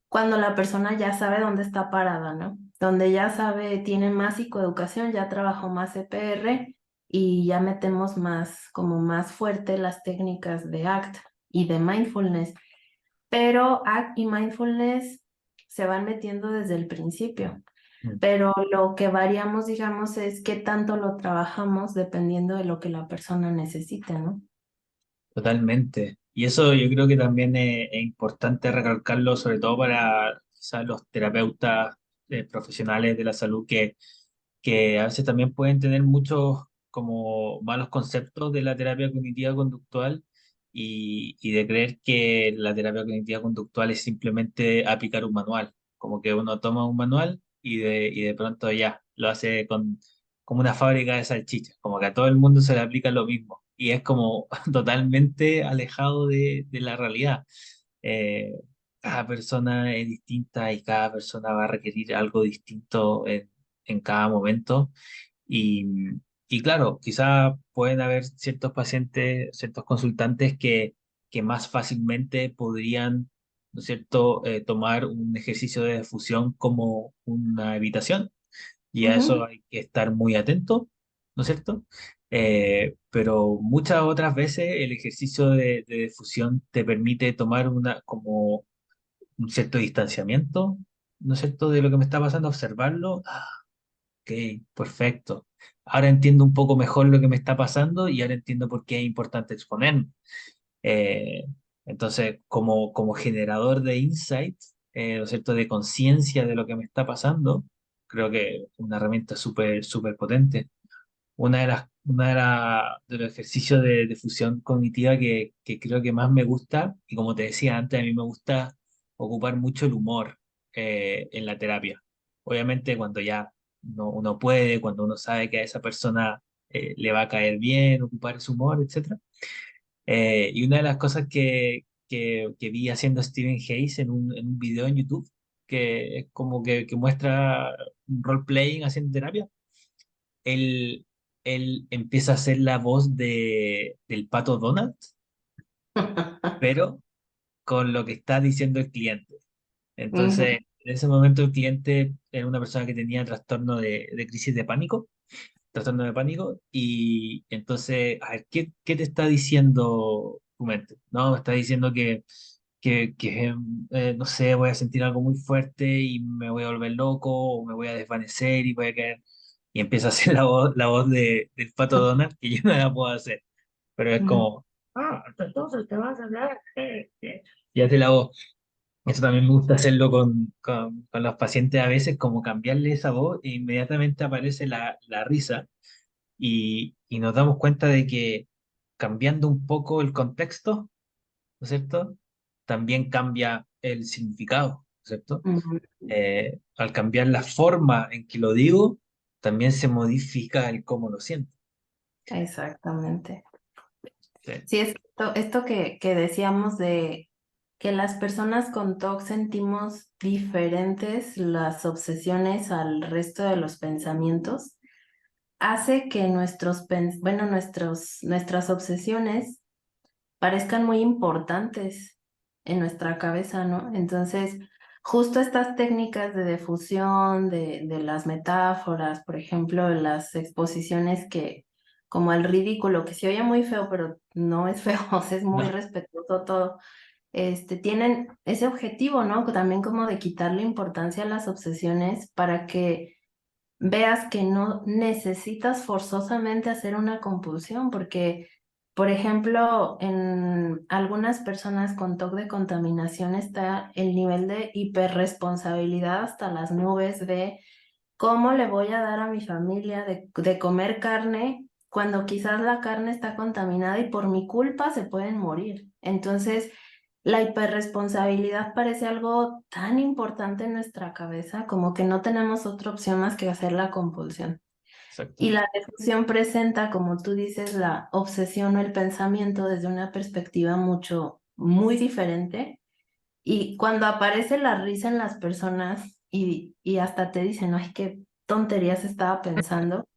cuando la persona ya sabe dónde está parada, ¿no? donde ya sabe, tiene más psicoeducación, ya trabajó más CPR y ya metemos más, como más fuerte las técnicas de ACT y de mindfulness. Pero ACT y mindfulness se van metiendo desde el principio. Mm. Pero lo que variamos, digamos, es qué tanto lo trabajamos dependiendo de lo que la persona necesite, ¿no? Totalmente. Y eso yo creo que también es importante recalcarlo, sobre todo para quizás los terapeutas profesionales de la salud que a veces también pueden tener muchos como malos conceptos de la terapia cognitiva conductual y de creer que la terapia cognitiva conductual es simplemente aplicar un manual, como que uno toma un manual y de pronto ya lo hace como una fábrica de salchichas, como que a todo el mundo se le aplica lo mismo y es como totalmente alejado de la realidad. Eh, Cada persona es distinta y cada persona va a requerir algo distinto en cada momento. Y, y claro, quizá pueden haber ciertos pacientes, ciertos consultantes que más fácilmente podrían, ¿no es cierto?, tomar un ejercicio de fusión como una evitación. Y a eso Ujú, hay que estar muy atento, ¿no es cierto? Pero muchas otras veces el ejercicio de fusión te permite tomar como un cierto distanciamiento, ¿no es cierto?, de lo que me está pasando, observarlo. Ok, perfecto. Ahora entiendo un poco mejor lo que me está pasando y ahora entiendo por qué es importante exponerme. Eh, entonces, como generador de insight, ¿no es cierto?, de conciencia de lo que me está pasando, creo que es una herramienta súper, súper potente. De los ejercicios de fusión cognitiva que creo que más me gusta, y como te decía antes, a mí me gusta ocupar mucho el humor en la terapia. Obviamente cuando ya uno puede, cuando uno sabe que a esa persona le va a caer bien, ocupar su humor, etcétera. Y una de las cosas que vi haciendo Stephen Hayes en un video en YouTube, que es como que muestra un role-playing haciendo terapia, él, él empieza a hacer la voz del pato Donald, pero con lo que está diciendo el cliente. Entonces, ujú. en ese momento el cliente era una persona que tenía trastorno de crisis de pánico, trastorno de pánico, y entonces, a ver, ¿qué te está diciendo tu mente? No, me está diciendo que no sé, voy a sentir algo muy fuerte y me voy a volver loco, o me voy a desvanecer y voy a caer. Y empieza a hacer la voz del pato Donald, que yo no la puedo hacer, pero es Ujú. como, entonces te vas a hablar. Y hace la voz. Eso también me gusta hacerlo con los pacientes a veces, como cambiarle esa voz e inmediatamente aparece la risa y nos damos cuenta de que cambiando un poco el contexto, ¿no es cierto? También cambia el significado, ¿no es cierto? Ujú. Al cambiar la forma en que lo digo, también se modifica el cómo lo siento. Exactamente. Sí, Sí, es que esto que decíamos de que las personas con TOC sentimos diferentes las obsesiones al resto de los pensamientos, hace que nuestras obsesiones parezcan muy importantes en nuestra cabeza, ¿no? Entonces, justo estas técnicas de difusión, de las metáforas, por ejemplo, las exposiciones que, como el ridículo, que se oye muy feo, pero no es feo, o sea, es muy no, respetuoso todo, tienen ese objetivo, ¿no? También como de quitarle importancia a las obsesiones para que veas que no necesitas forzosamente hacer una compulsión, porque, por ejemplo, en algunas personas con TOC de contaminación está el nivel de hiperresponsabilidad hasta las nubes de cómo le voy a dar a mi familia de comer carne cuando quizás la carne está contaminada y por mi culpa se pueden morir. Entonces, la hiperresponsabilidad parece algo tan importante en nuestra cabeza como que no tenemos otra opción más que hacer la compulsión. Y exacto. la difusión presenta, como tú dices, la obsesión o el pensamiento desde una perspectiva muy diferente. Y cuando aparece la risa en las personas y hasta te dicen, ay, qué tonterías estaba pensando,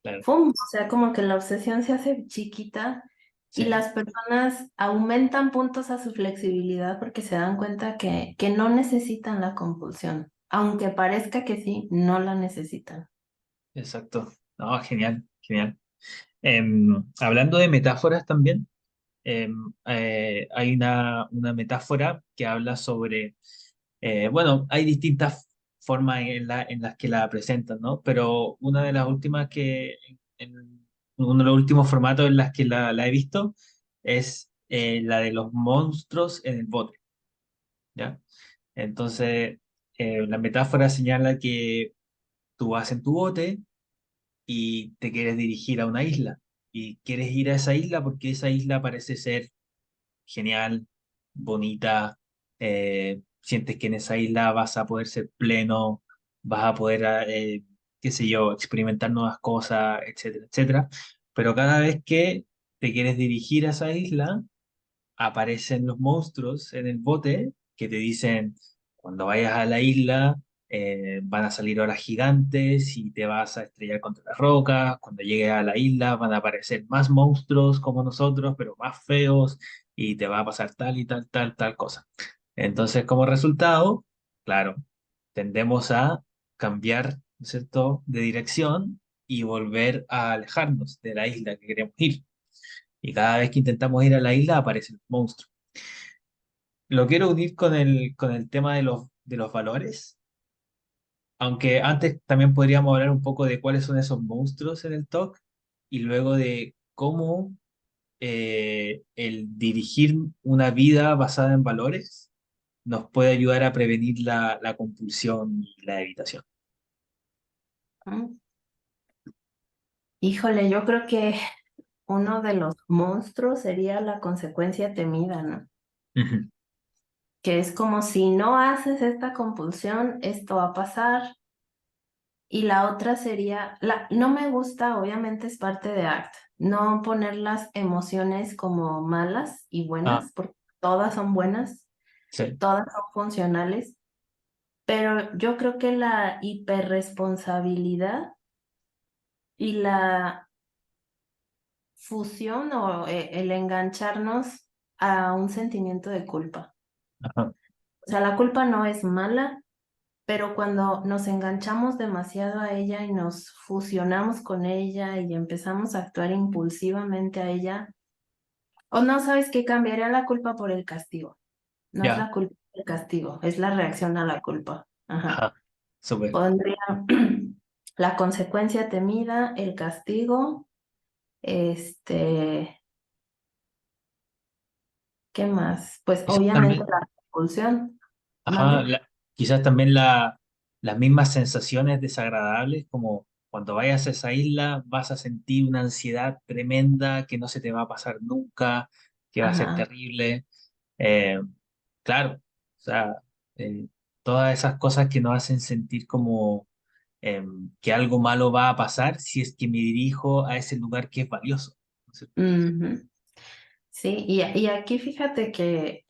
Claro, ¡fum! O sea, como que la obsesión se hace chiquita y sí. las personas aumentan puntos a su flexibilidad porque se dan cuenta que no necesitan la compulsión. aunque parezca que sí, no la necesitan. Exacto. No, genial, genial. Hablando de metáforas también, hay una metáfora que habla sobre, bueno, hay distintas formas en las que la presentan, ¿no? Pero una de las últimas en uno de los últimos formatos en las que la he visto es la de los monstruos en el bote, ¿ya? Entonces, la metáfora señala que tú vas en tu bote y te quieres dirigir a una isla y quieres ir a esa isla porque esa isla parece ser genial, bonita, sientes que en esa isla vas a poder ser pleno, vas a poder, qué sé yo, experimentar nuevas cosas, etcétera, etcétera. Pero cada vez que te quieres dirigir a esa isla, aparecen los monstruos en el bote que te dicen, cuando vayas a la isla, van a salir olas gigantes y te vas a estrellar contra las rocas. Cuando llegues a la isla van a aparecer más monstruos como nosotros, pero más feos, y te va a pasar tal y tal, tal, tal cosa. Entonces, como resultado, claro, tendemos a cambiar, ¿no es cierto?, de dirección y volver a alejarnos de la isla que queremos ir. Y cada vez que intentamos ir a la isla aparecen monstruos. Lo quiero unir con el tema de los valores, aunque antes también podríamos hablar un poco de cuáles son esos monstruos en el TOC y luego de cómo el dirigir una vida basada en valores nos puede ayudar a prevenir la compulsión y la evitación. ¿Mm? Híjole, yo creo que uno de los monstruos sería la consecuencia temida, ¿no? Ujú. Que es como si no haces esta compulsión, esto va a pasar. Y la otra sería, no me gusta, obviamente es parte de ACT, no poner las emociones como malas y Ah, buenas, porque todas son buenas, sí. todas son funcionales, pero yo creo que la hiperresponsabilidad y la fusión o el engancharnos a un sentimiento de culpa. Ajá, O sea, la culpa no es mala, pero cuando nos enganchamos demasiado a ella y nos fusionamos con ella y empezamos a actuar impulsivamente a ella, o no sabes qué, cambiaría la culpa por el castigo. No es ya, la culpa del castigo, es la reacción a la culpa. Ajá. ajá, súper. Pondría la consecuencia temida, el castigo, este, ¿qué más? Pues Quizás obviamente también, la compulsión. ajá, ¿Mande? quizás también las mismas sensaciones desagradables, como cuando vayas a esa isla vas a sentir una ansiedad tremenda que no se te va a pasar nunca, que va a ser Ajá. terrible. Eh, claro, o sea, eh, todas esas cosas que nos hacen sentir como que algo malo va a pasar si es que me dirijo a ese lugar que es valioso. ¿No es cierto? Ujú. Sí, y aquí fíjate que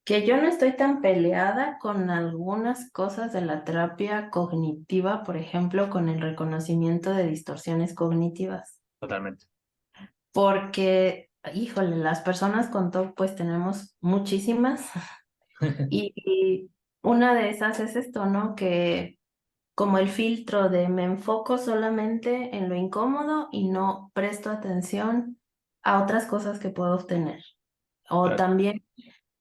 yo no estoy tan peleada con algunas cosas de la terapia cognitiva, por ejemplo, con el reconocimiento de distorsiones cognitivas, Totalmente. porque, híjole, las personas con TOC pues tenemos muchísimas y una de esas es esto, ¿no? Que como el filtro de me enfoco solamente en lo incómodo y no presto atención a otras cosas que puedo obtener. O Claro. también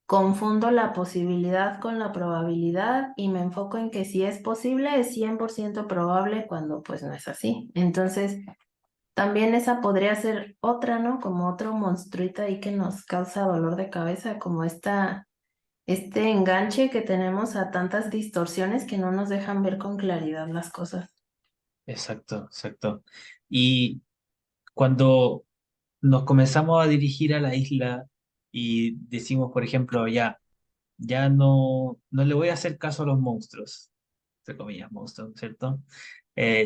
confundo la posibilidad con la probabilidad y me enfoco en que si es posible es 100% probable cuando pues no es así. Entonces, también esa podría ser otra, ¿no? Como otro monstruito ahí que nos causa dolor de cabeza, como este enganche que tenemos a tantas distorsiones que no nos dejan ver con claridad las cosas. Exacto, exacto. Y cuando nos comenzamos a dirigir a la isla y decimos, por ejemplo, ya no le voy a hacer caso a los monstruos, entre comillas, monstruos, ¿cierto?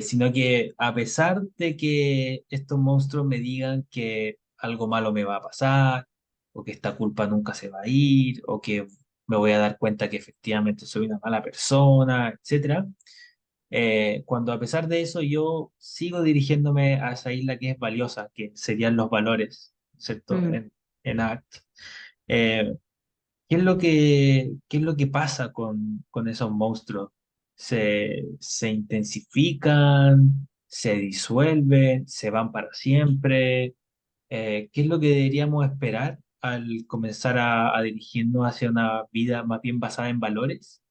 Sino que a pesar de que estos monstruos me digan que algo malo me va a pasar, o que esta culpa nunca se va a ir, o que me voy a dar cuenta que efectivamente soy una mala persona, etcétera, cuando a pesar de eso yo sigo dirigiéndome a esa isla que es valiosa, que serían los valores, ¿cierto? Mm. En ACT. ¿Qué es lo que pasa con esos monstruos? se intensifican, se disuelven, se van para siempre. ¿Qué es lo que deberíamos esperar al comenzar a dirigirnos hacia una vida más bien basada en valores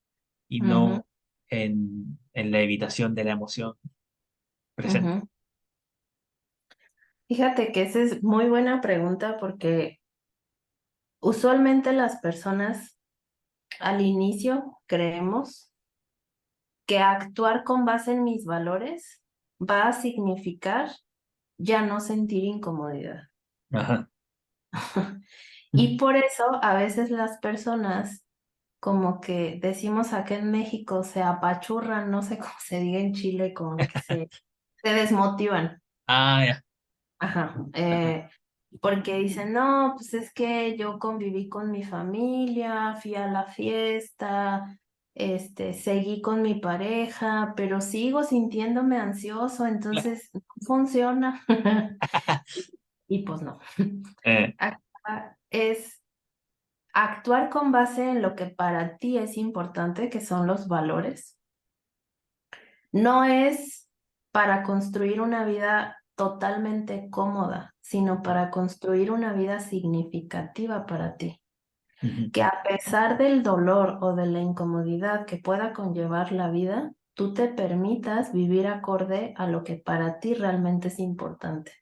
y Ujú, no en la evitación de la emoción presente? ujú. Fíjate que esa es muy buena pregunta porque usualmente las personas al inicio creemos que actuar con base en mis valores va a significar ya no sentir incomodidad. Ajá. Y por eso a veces las personas, como que decimos acá en México, se apachurran, no sé cómo se diga en Chile, como que se desmotivan. Ah, ya. Ajá. Ajá. Porque dicen, no, pues es que yo conviví con mi familia, fui a la fiesta, seguí con mi pareja, pero sigo sintiéndome ansioso, entonces no funciona. Y pues no. Eh, Acá es actuar con base en lo que para ti es importante, que son los valores. No es para construir una vida totalmente cómoda, sino para construir una vida significativa para ti. ujú, Que a pesar del dolor o de la incomodidad que pueda conllevar la vida, tú te permitas vivir acorde a lo que para ti realmente es importante.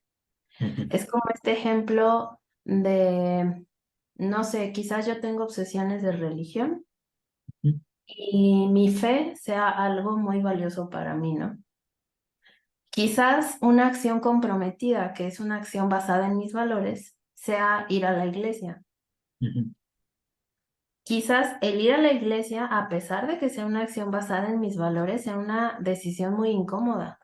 ujú, Es como este ejemplo de, no sé, quizás yo tengo obsesiones de religión ujú, y mi fe sea algo muy valioso para mí, ¿no? Quizás una acción comprometida, que es una acción basada en mis valores, sea ir a la iglesia. ujú, Quizás el ir a la iglesia, a pesar de que sea una acción basada en mis valores, sea una decisión muy incómoda,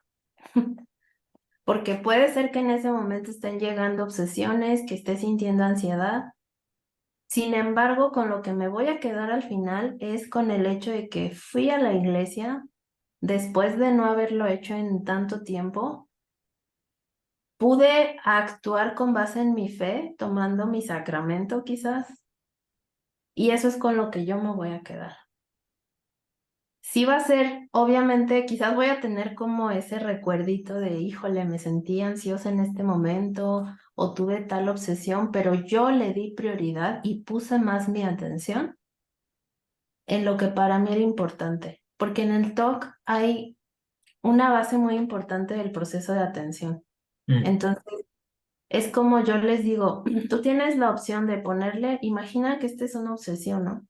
porque puede ser que en ese momento estén llegando obsesiones, que esté sintiendo ansiedad. Sin embargo, con lo que me voy a quedar al final es con el hecho de que fui a la iglesia después de no haberlo hecho en tanto tiempo. Pude actuar con base en mi fe, tomando mi sacramento quizás, y eso es con lo que yo me voy a quedar. Sí va a ser, obviamente, quizás voy a tener como ese recuerdito de, híjole, me sentí ansiosa en este momento o tuve tal obsesión, pero yo le di prioridad y puse más mi atención en lo que para mí era importante, porque en el TOC hay una base muy importante del proceso de atención. mm, Entonces, es como yo les digo, tú tienes la opción de ponerle, imagina que esta es una obsesión, ¿no?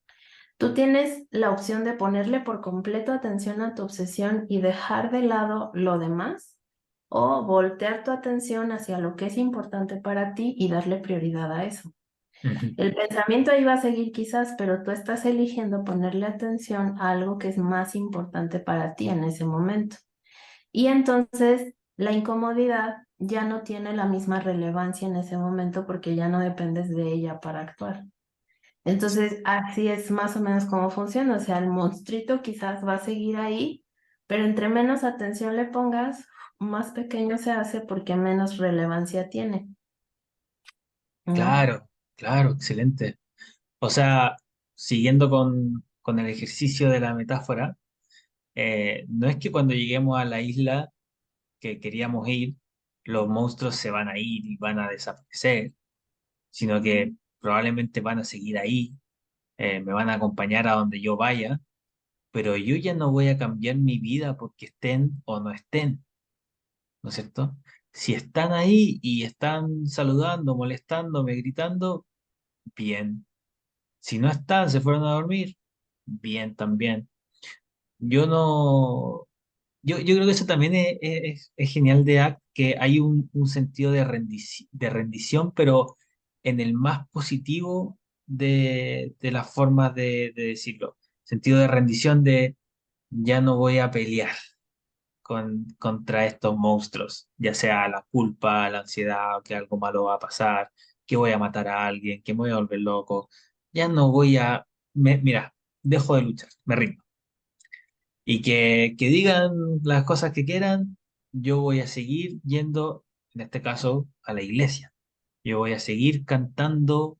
Tú tienes la opción de ponerle por completo atención a tu obsesión y dejar de lado lo demás, o voltear tu atención hacia lo que es importante para ti y darle prioridad a eso. ujú, El pensamiento ahí va a seguir quizás, pero tú estás eligiendo ponerle atención a algo que es más importante para ti en ese momento. Y entonces la incomodidad ya no tiene la misma relevancia en ese momento porque ya no dependes de ella para actuar. Entonces, así es más o menos cómo funciona. O sea, el monstruito quizás va a seguir ahí, pero entre menos atención le pongas, más pequeño se hace porque menos relevancia tiene, ¿no? claro, claro, excelente. O sea, siguiendo con el ejercicio de la metáfora, no es que cuando lleguemos a la isla que queríamos ir, los monstruos se van a ir y van a desaparecer, sino que probablemente van a seguir ahí, me van a acompañar a donde yo vaya, pero yo ya no voy a cambiar mi vida porque estén o no estén, ¿no es cierto? Si están ahí y están saludando, molestándome, gritando, bien. Si no están, se fueron a dormir, bien también. Yo no, yo creo que eso también es genial de ACT, que hay un sentido de rendición, pero en el más positivo de las formas de decirlo. Sentido de rendición de ya no voy a pelear contra estos monstruos, ya sea la culpa, la ansiedad, que algo malo va a pasar, que voy a matar a alguien, que me voy a volver loco. Ya no voy a, mira, dejo de luchar, me rindo y que digan las cosas que quieran, yo voy a seguir yendo, en este caso, a la iglesia. Yo voy a seguir cantando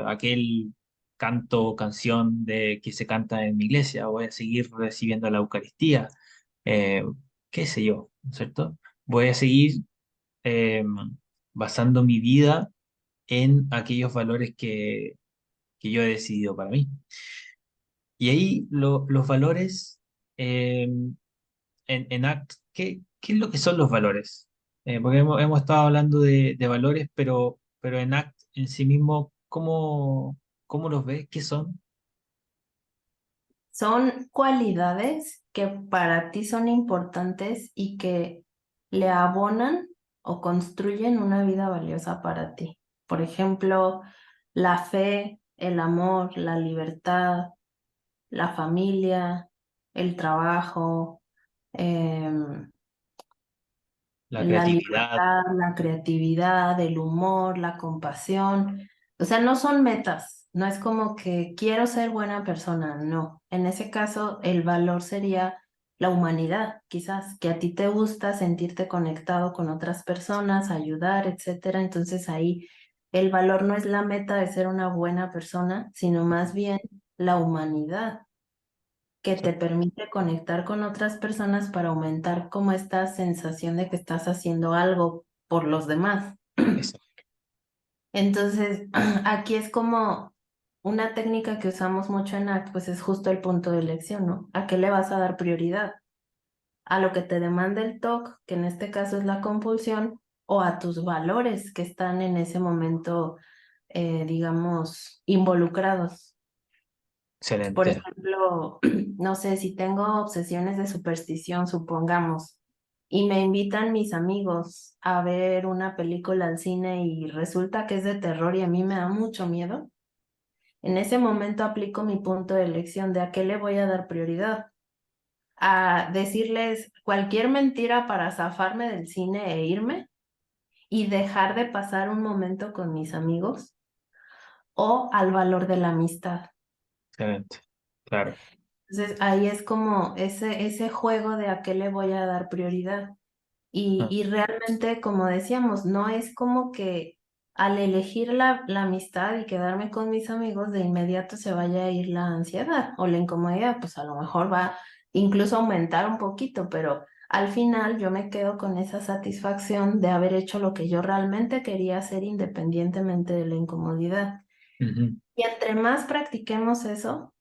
aquel. canto canción de que se canta en mi iglesia, voy a seguir recibiendo la Eucaristía, eh, qué sé yo, ¿no es cierto? Voy a seguir eh, basando mi vida en aquellos valores que yo he decidido para mí. Y ahí los valores en ACT, ¿qué es lo que son los valores? Porque hemos estado hablando de valores, pero en ACT en sí mismo, ¿cómo los ves? ¿Qué son? Son cualidades que para ti son importantes y que le abonan o construyen una vida valiosa para ti. Por ejemplo, la fe, el amor, la libertad, la familia, el trabajo, em, La la creatividad, libertad, la creatividad, el humor, la compasión. O sea, no son metas, no es como que quiero ser buena persona, no. En ese caso, el valor sería la humanidad, quizás, que a ti te gusta sentirte conectado con otras personas, ayudar, etcétera. Entonces ahí el valor no es la meta de ser una buena persona, sino más bien la humanidad que te permite conectar con otras personas para aumentar como esta sensación de que estás haciendo algo por los demás. eso, Entonces, aquí es como una técnica que usamos mucho en ACT, pues es justo el punto de elección, ¿no? ¿A qué le vas a dar prioridad? ¿A lo que te demanda el TOC, que en este caso es la compulsión, o a tus valores que están en ese momento, digamos, involucrados? Por excelente, ejemplo, no sé, si tengo obsesiones de superstición, supongamos, y me invitan mis amigos a ver una película al cine y resulta que es de terror y a mí me da mucho miedo, en ese momento aplico mi punto de elección de a qué le voy a dar prioridad. A decirles cualquier mentira para zafarme del cine e irme y dejar de pasar un momento con mis amigos o al valor de la amistad. excelente, claro. Entonces ahí es como ese juego de a qué le voy a dar prioridad. Ah, Y realmente, como decíamos, no es como que al elegir la amistad y quedarme con mis amigos, de inmediato se vaya a ir la ansiedad o la incomodidad, pues a lo mejor va incluso a aumentar un poquito, pero al final yo me quedo con esa satisfacción de haber hecho lo que yo realmente quería hacer independientemente de la incomodidad. ujú, Y entre más practiquemos eso,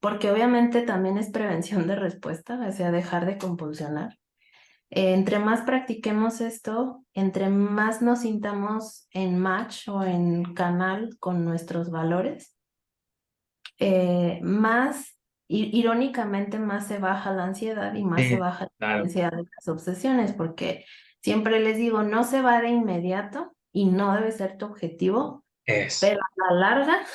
porque obviamente también es prevención de respuesta, o sea, dejar de compulsionar. Entre más practiquemos esto, entre más nos sintamos en match o en canal con nuestros valores, más, irónicamente, más se baja la ansiedad y más se sí, baja la claro, ansiedad de las obsesiones, porque siempre les digo, no se va de inmediato y no debe ser tu objetivo, es, pero a la larga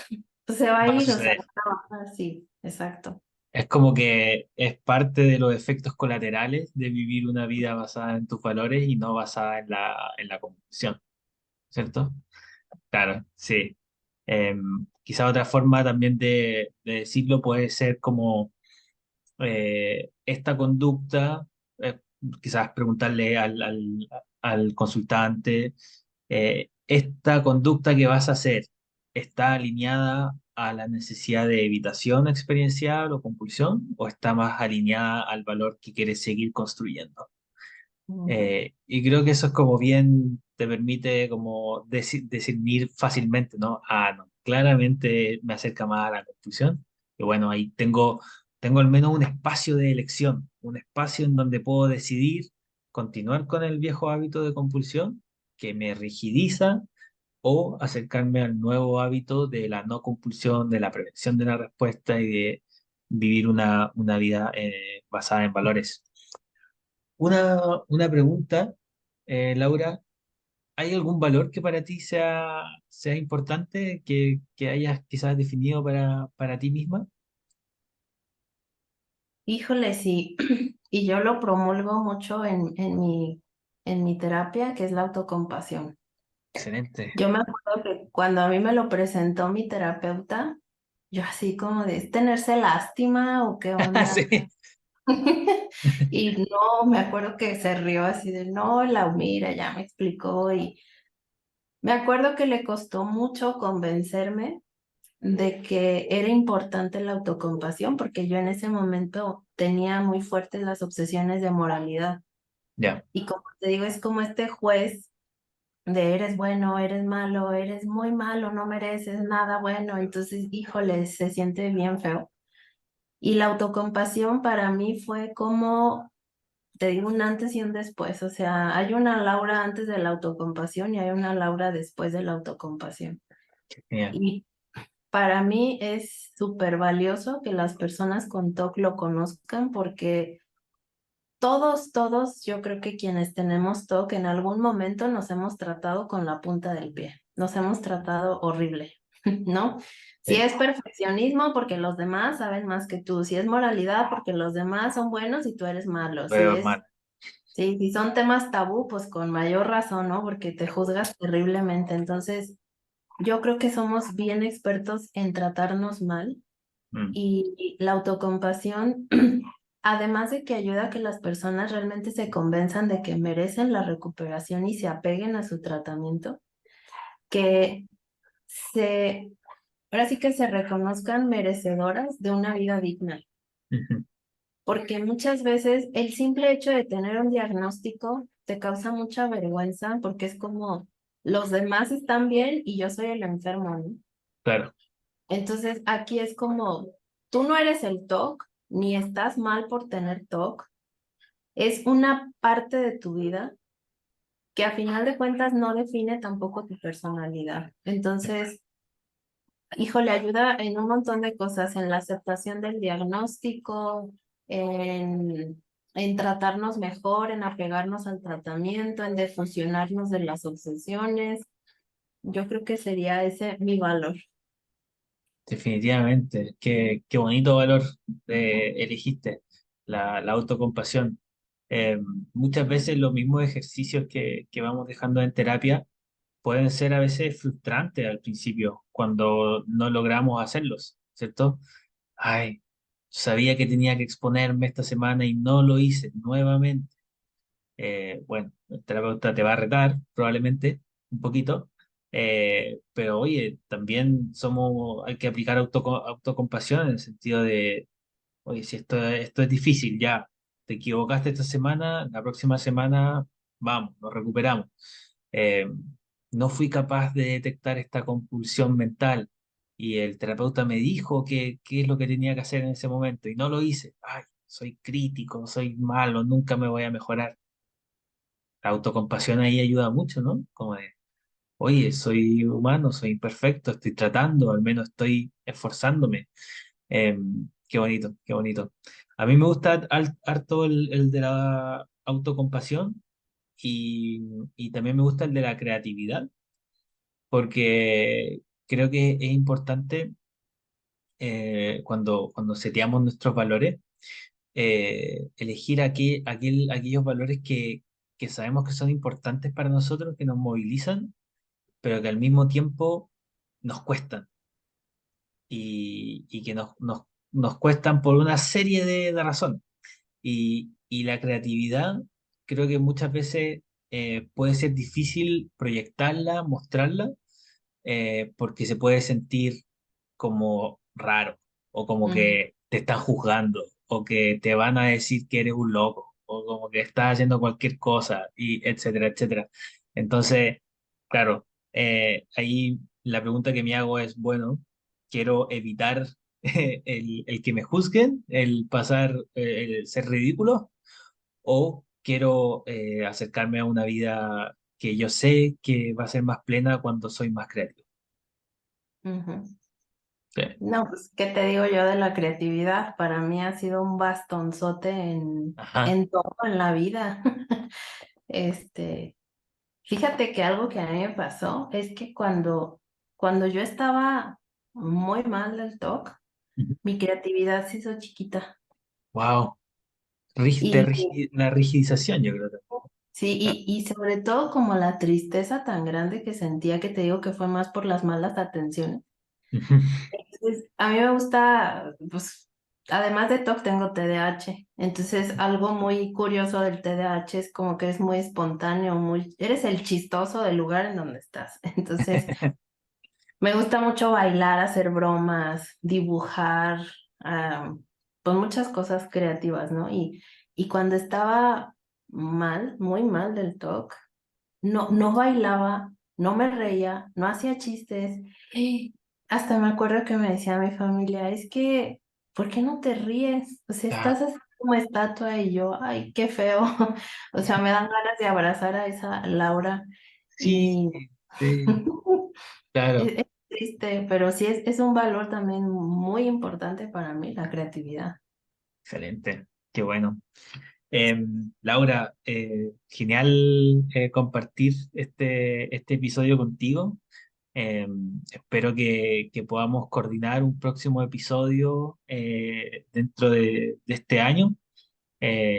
se va a va a ir, o sea, suceder. va a bajar, sí, exacto. Es como que es parte de los efectos colaterales de vivir una vida basada en tus valores y no basada en la convicción, ¿cierto? Claro, sí. Quizá otra forma también de decirlo puede ser como esta conducta, eh, quizás preguntarle al consultante, ¿esta conducta que vas a hacer está alineada a la necesidad de evitación experiencial o compulsión o está más alineada al valor que quieres seguir construyendo? Y creo que eso es como bien, te permite como discernir fácilmente, ¿no? Ah, no, claramente me acerca más a la conclusión. Y bueno, ahí tengo al menos un espacio de elección, un espacio en donde puedo decidir continuar con el viejo hábito de compulsión que me rigidiza o acercarme al nuevo hábito de la no compulsión, de la prevención de la respuesta y de vivir una vida basada en valores. Una pregunta, Laura, ¿hay algún valor que para ti sea importante, que hayas quizás definido para ti misma? Híjole, sí, y yo lo promulgo mucho en mi terapia, que es la autocompasión. Excelente. Yo me acuerdo que cuando a mí me lo presentó mi terapeuta, yo así como de, ¿es tenerse lástima o qué onda? Sí. Y no, me acuerdo que se rió así de, no, la mira, ya me explicó y me acuerdo que le costó mucho convencerme de que era importante la autocompasión, porque yo en ese momento tenía muy fuertes las obsesiones de moralidad. Ya, Y como te digo, es como este juez de eres bueno, eres malo, eres muy malo, no mereces nada bueno. Entonces, híjole, se siente bien feo. Y la autocompasión para mí fue como, te digo, un antes y un después. O sea, hay una Laura antes de la autocompasión y hay una Laura después de la autocompasión. genial. Y para mí es súper valioso que las personas con TOC lo conozcan porque todos, yo creo que quienes tenemos TOC en algún momento nos hemos tratado con la punta del pie, nos hemos tratado horrible, ¿no? Si Sí, es perfeccionismo porque los demás saben más que tú, si es moralidad porque los demás son buenos y tú eres malo, si pero es, mal. sí, si son temas tabú, pues con mayor razón, ¿no? Porque te juzgas terriblemente. Entonces, yo creo que somos bien expertos en tratarnos mal Mm, y la autocompasión, además de que ayuda a que las personas realmente se convenzan de que merecen la recuperación y se apeguen a su tratamiento, que se, ahora sí que se reconozcan merecedoras de una vida digna. ujú. Porque muchas veces el simple hecho de tener un diagnóstico te causa mucha vergüenza porque es como los demás están bien y yo soy el enfermo, ¿no? Claro, Entonces, aquí es como, tú no eres el TOC, ni estás mal por tener TOC, es una parte de tu vida que a final de cuentas no define tampoco tu personalidad. Entonces, híjole, ayuda en un montón de cosas, en la aceptación del diagnóstico, en tratarnos mejor, en apegarnos al tratamiento, en defuncionarnos de las obsesiones. Yo creo que sería ese mi valor. definitivamente. Qué bonito valor elegiste, la autocompasión. Eh, Muchas veces los mismos ejercicios que vamos dejando en terapia pueden ser a veces frustrantes al principio, cuando no logramos hacerlos, ¿cierto? Ay, sabía que tenía que exponerme esta semana y no lo hice nuevamente. Bueno, el terapeuta te va a retar probablemente un poquito, pero oye, también hay que aplicar autocompasión en el sentido de, oye, si esto es difícil, ya, te equivocaste esta semana, la próxima semana, vamos, nos recuperamos. Eh, no fui capaz de detectar esta compulsión mental y el terapeuta me dijo qué es lo que tenía que hacer en ese momento y no lo hice. Ay, soy crítico, soy malo, nunca me voy a mejorar. La autocompasión ahí ayuda mucho, ¿no? Como de, oye, soy humano, soy imperfecto, estoy tratando, al menos estoy esforzándome. Qué bonito, qué bonito. A mí me gusta harto el de la autocompasión y también me gusta el de la creatividad, porque creo que es importante cuando seteamos nuestros valores, elegir aquellos valores que sabemos que son importantes para nosotros, que nos movilizan, pero que al mismo tiempo nos cuestan y que nos cuestan por una serie de razones. Y la creatividad creo que muchas veces puede ser difícil proyectarla, mostrarla, porque se puede sentir como raro o como Ujú, que te están juzgando o que te van a decir que eres un loco o como que estás haciendo cualquier cosa y etcétera, etcétera. Entonces, claro, ahí la pregunta que me hago es, bueno, quiero evitar el que me juzguen, el pasar, el ser ridículo o quiero acercarme a una vida que yo sé que va a ser más plena cuando soy más creativo. ujú. Sí. No, pues, ¿qué te digo yo de la creatividad? Para mí ha sido un bastonzote Ajá. en todo en la vida. Este, fíjate que algo que a mí me pasó es que cuando yo estaba muy mal del TOC, mi creatividad se hizo chiquita. Wow. Y La rigidización, yo creo que. sí, y sobre todo como la tristeza tan grande que sentía, que te digo que fue más por las malas atenciones. Ujú. Entonces, a mí me gusta, pues, además de TOC tengo TDAH. Entonces, algo muy curioso del TDAH es como que es muy espontáneo, eres el chistoso del lugar en donde estás. Entonces, Me gusta mucho bailar, hacer bromas, dibujar, ah, pues muchas cosas creativas, ¿no? Y cuando estaba mal, muy mal del TOC, no bailaba, no me reía, no hacía chistes. Hasta me acuerdo que me decía mi familia, es que, ¿por qué no te ríes? O sea, Ah, estás así como estatua y yo, ay, qué feo. O sea, me dan ganas de abrazar a esa Laura sí, y sí, claro, es triste, pero sí es un valor también muy importante para mí, la creatividad. excelente, qué bueno. Laura, genial compartir este episodio contigo. Espero que podamos coordinar un próximo episodio dentro de este año.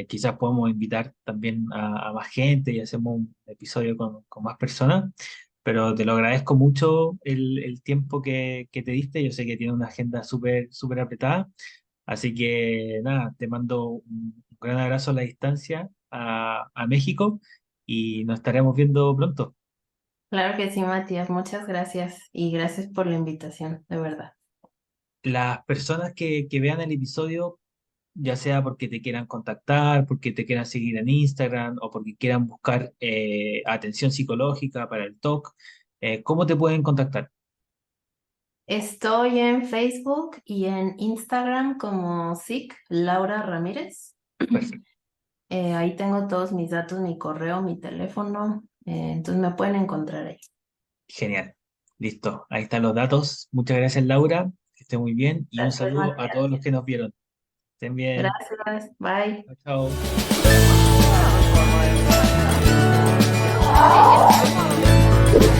Quizás podamos invitar también a más gente y hacemos un episodio con más personas, pero te lo agradezco mucho el tiempo que te diste. Yo sé que tienes una agenda súper apretada, así que nada, te mando un gran abrazo a la distancia a México y nos estaremos viendo pronto. Claro que sí, Matías, muchas gracias y gracias por la invitación, de verdad. Las personas que vean el episodio, ya sea porque te quieran contactar, porque te quieran seguir en Instagram o porque quieran buscar atención psicológica para el TOC, ¿cómo te pueden contactar? Estoy en Facebook y en Instagram como SIC Laura Ramírez. Perfecto, Ahí tengo todos mis datos, mi correo, mi teléfono, entonces me pueden encontrar ahí. genial. Listo, ahí están los datos. Muchas gracias, Laura. Que esté muy bien y un Gracias, saludo a todos Matías. los que nos vieron. Estén bien. Gracias, bye. Chao, chao.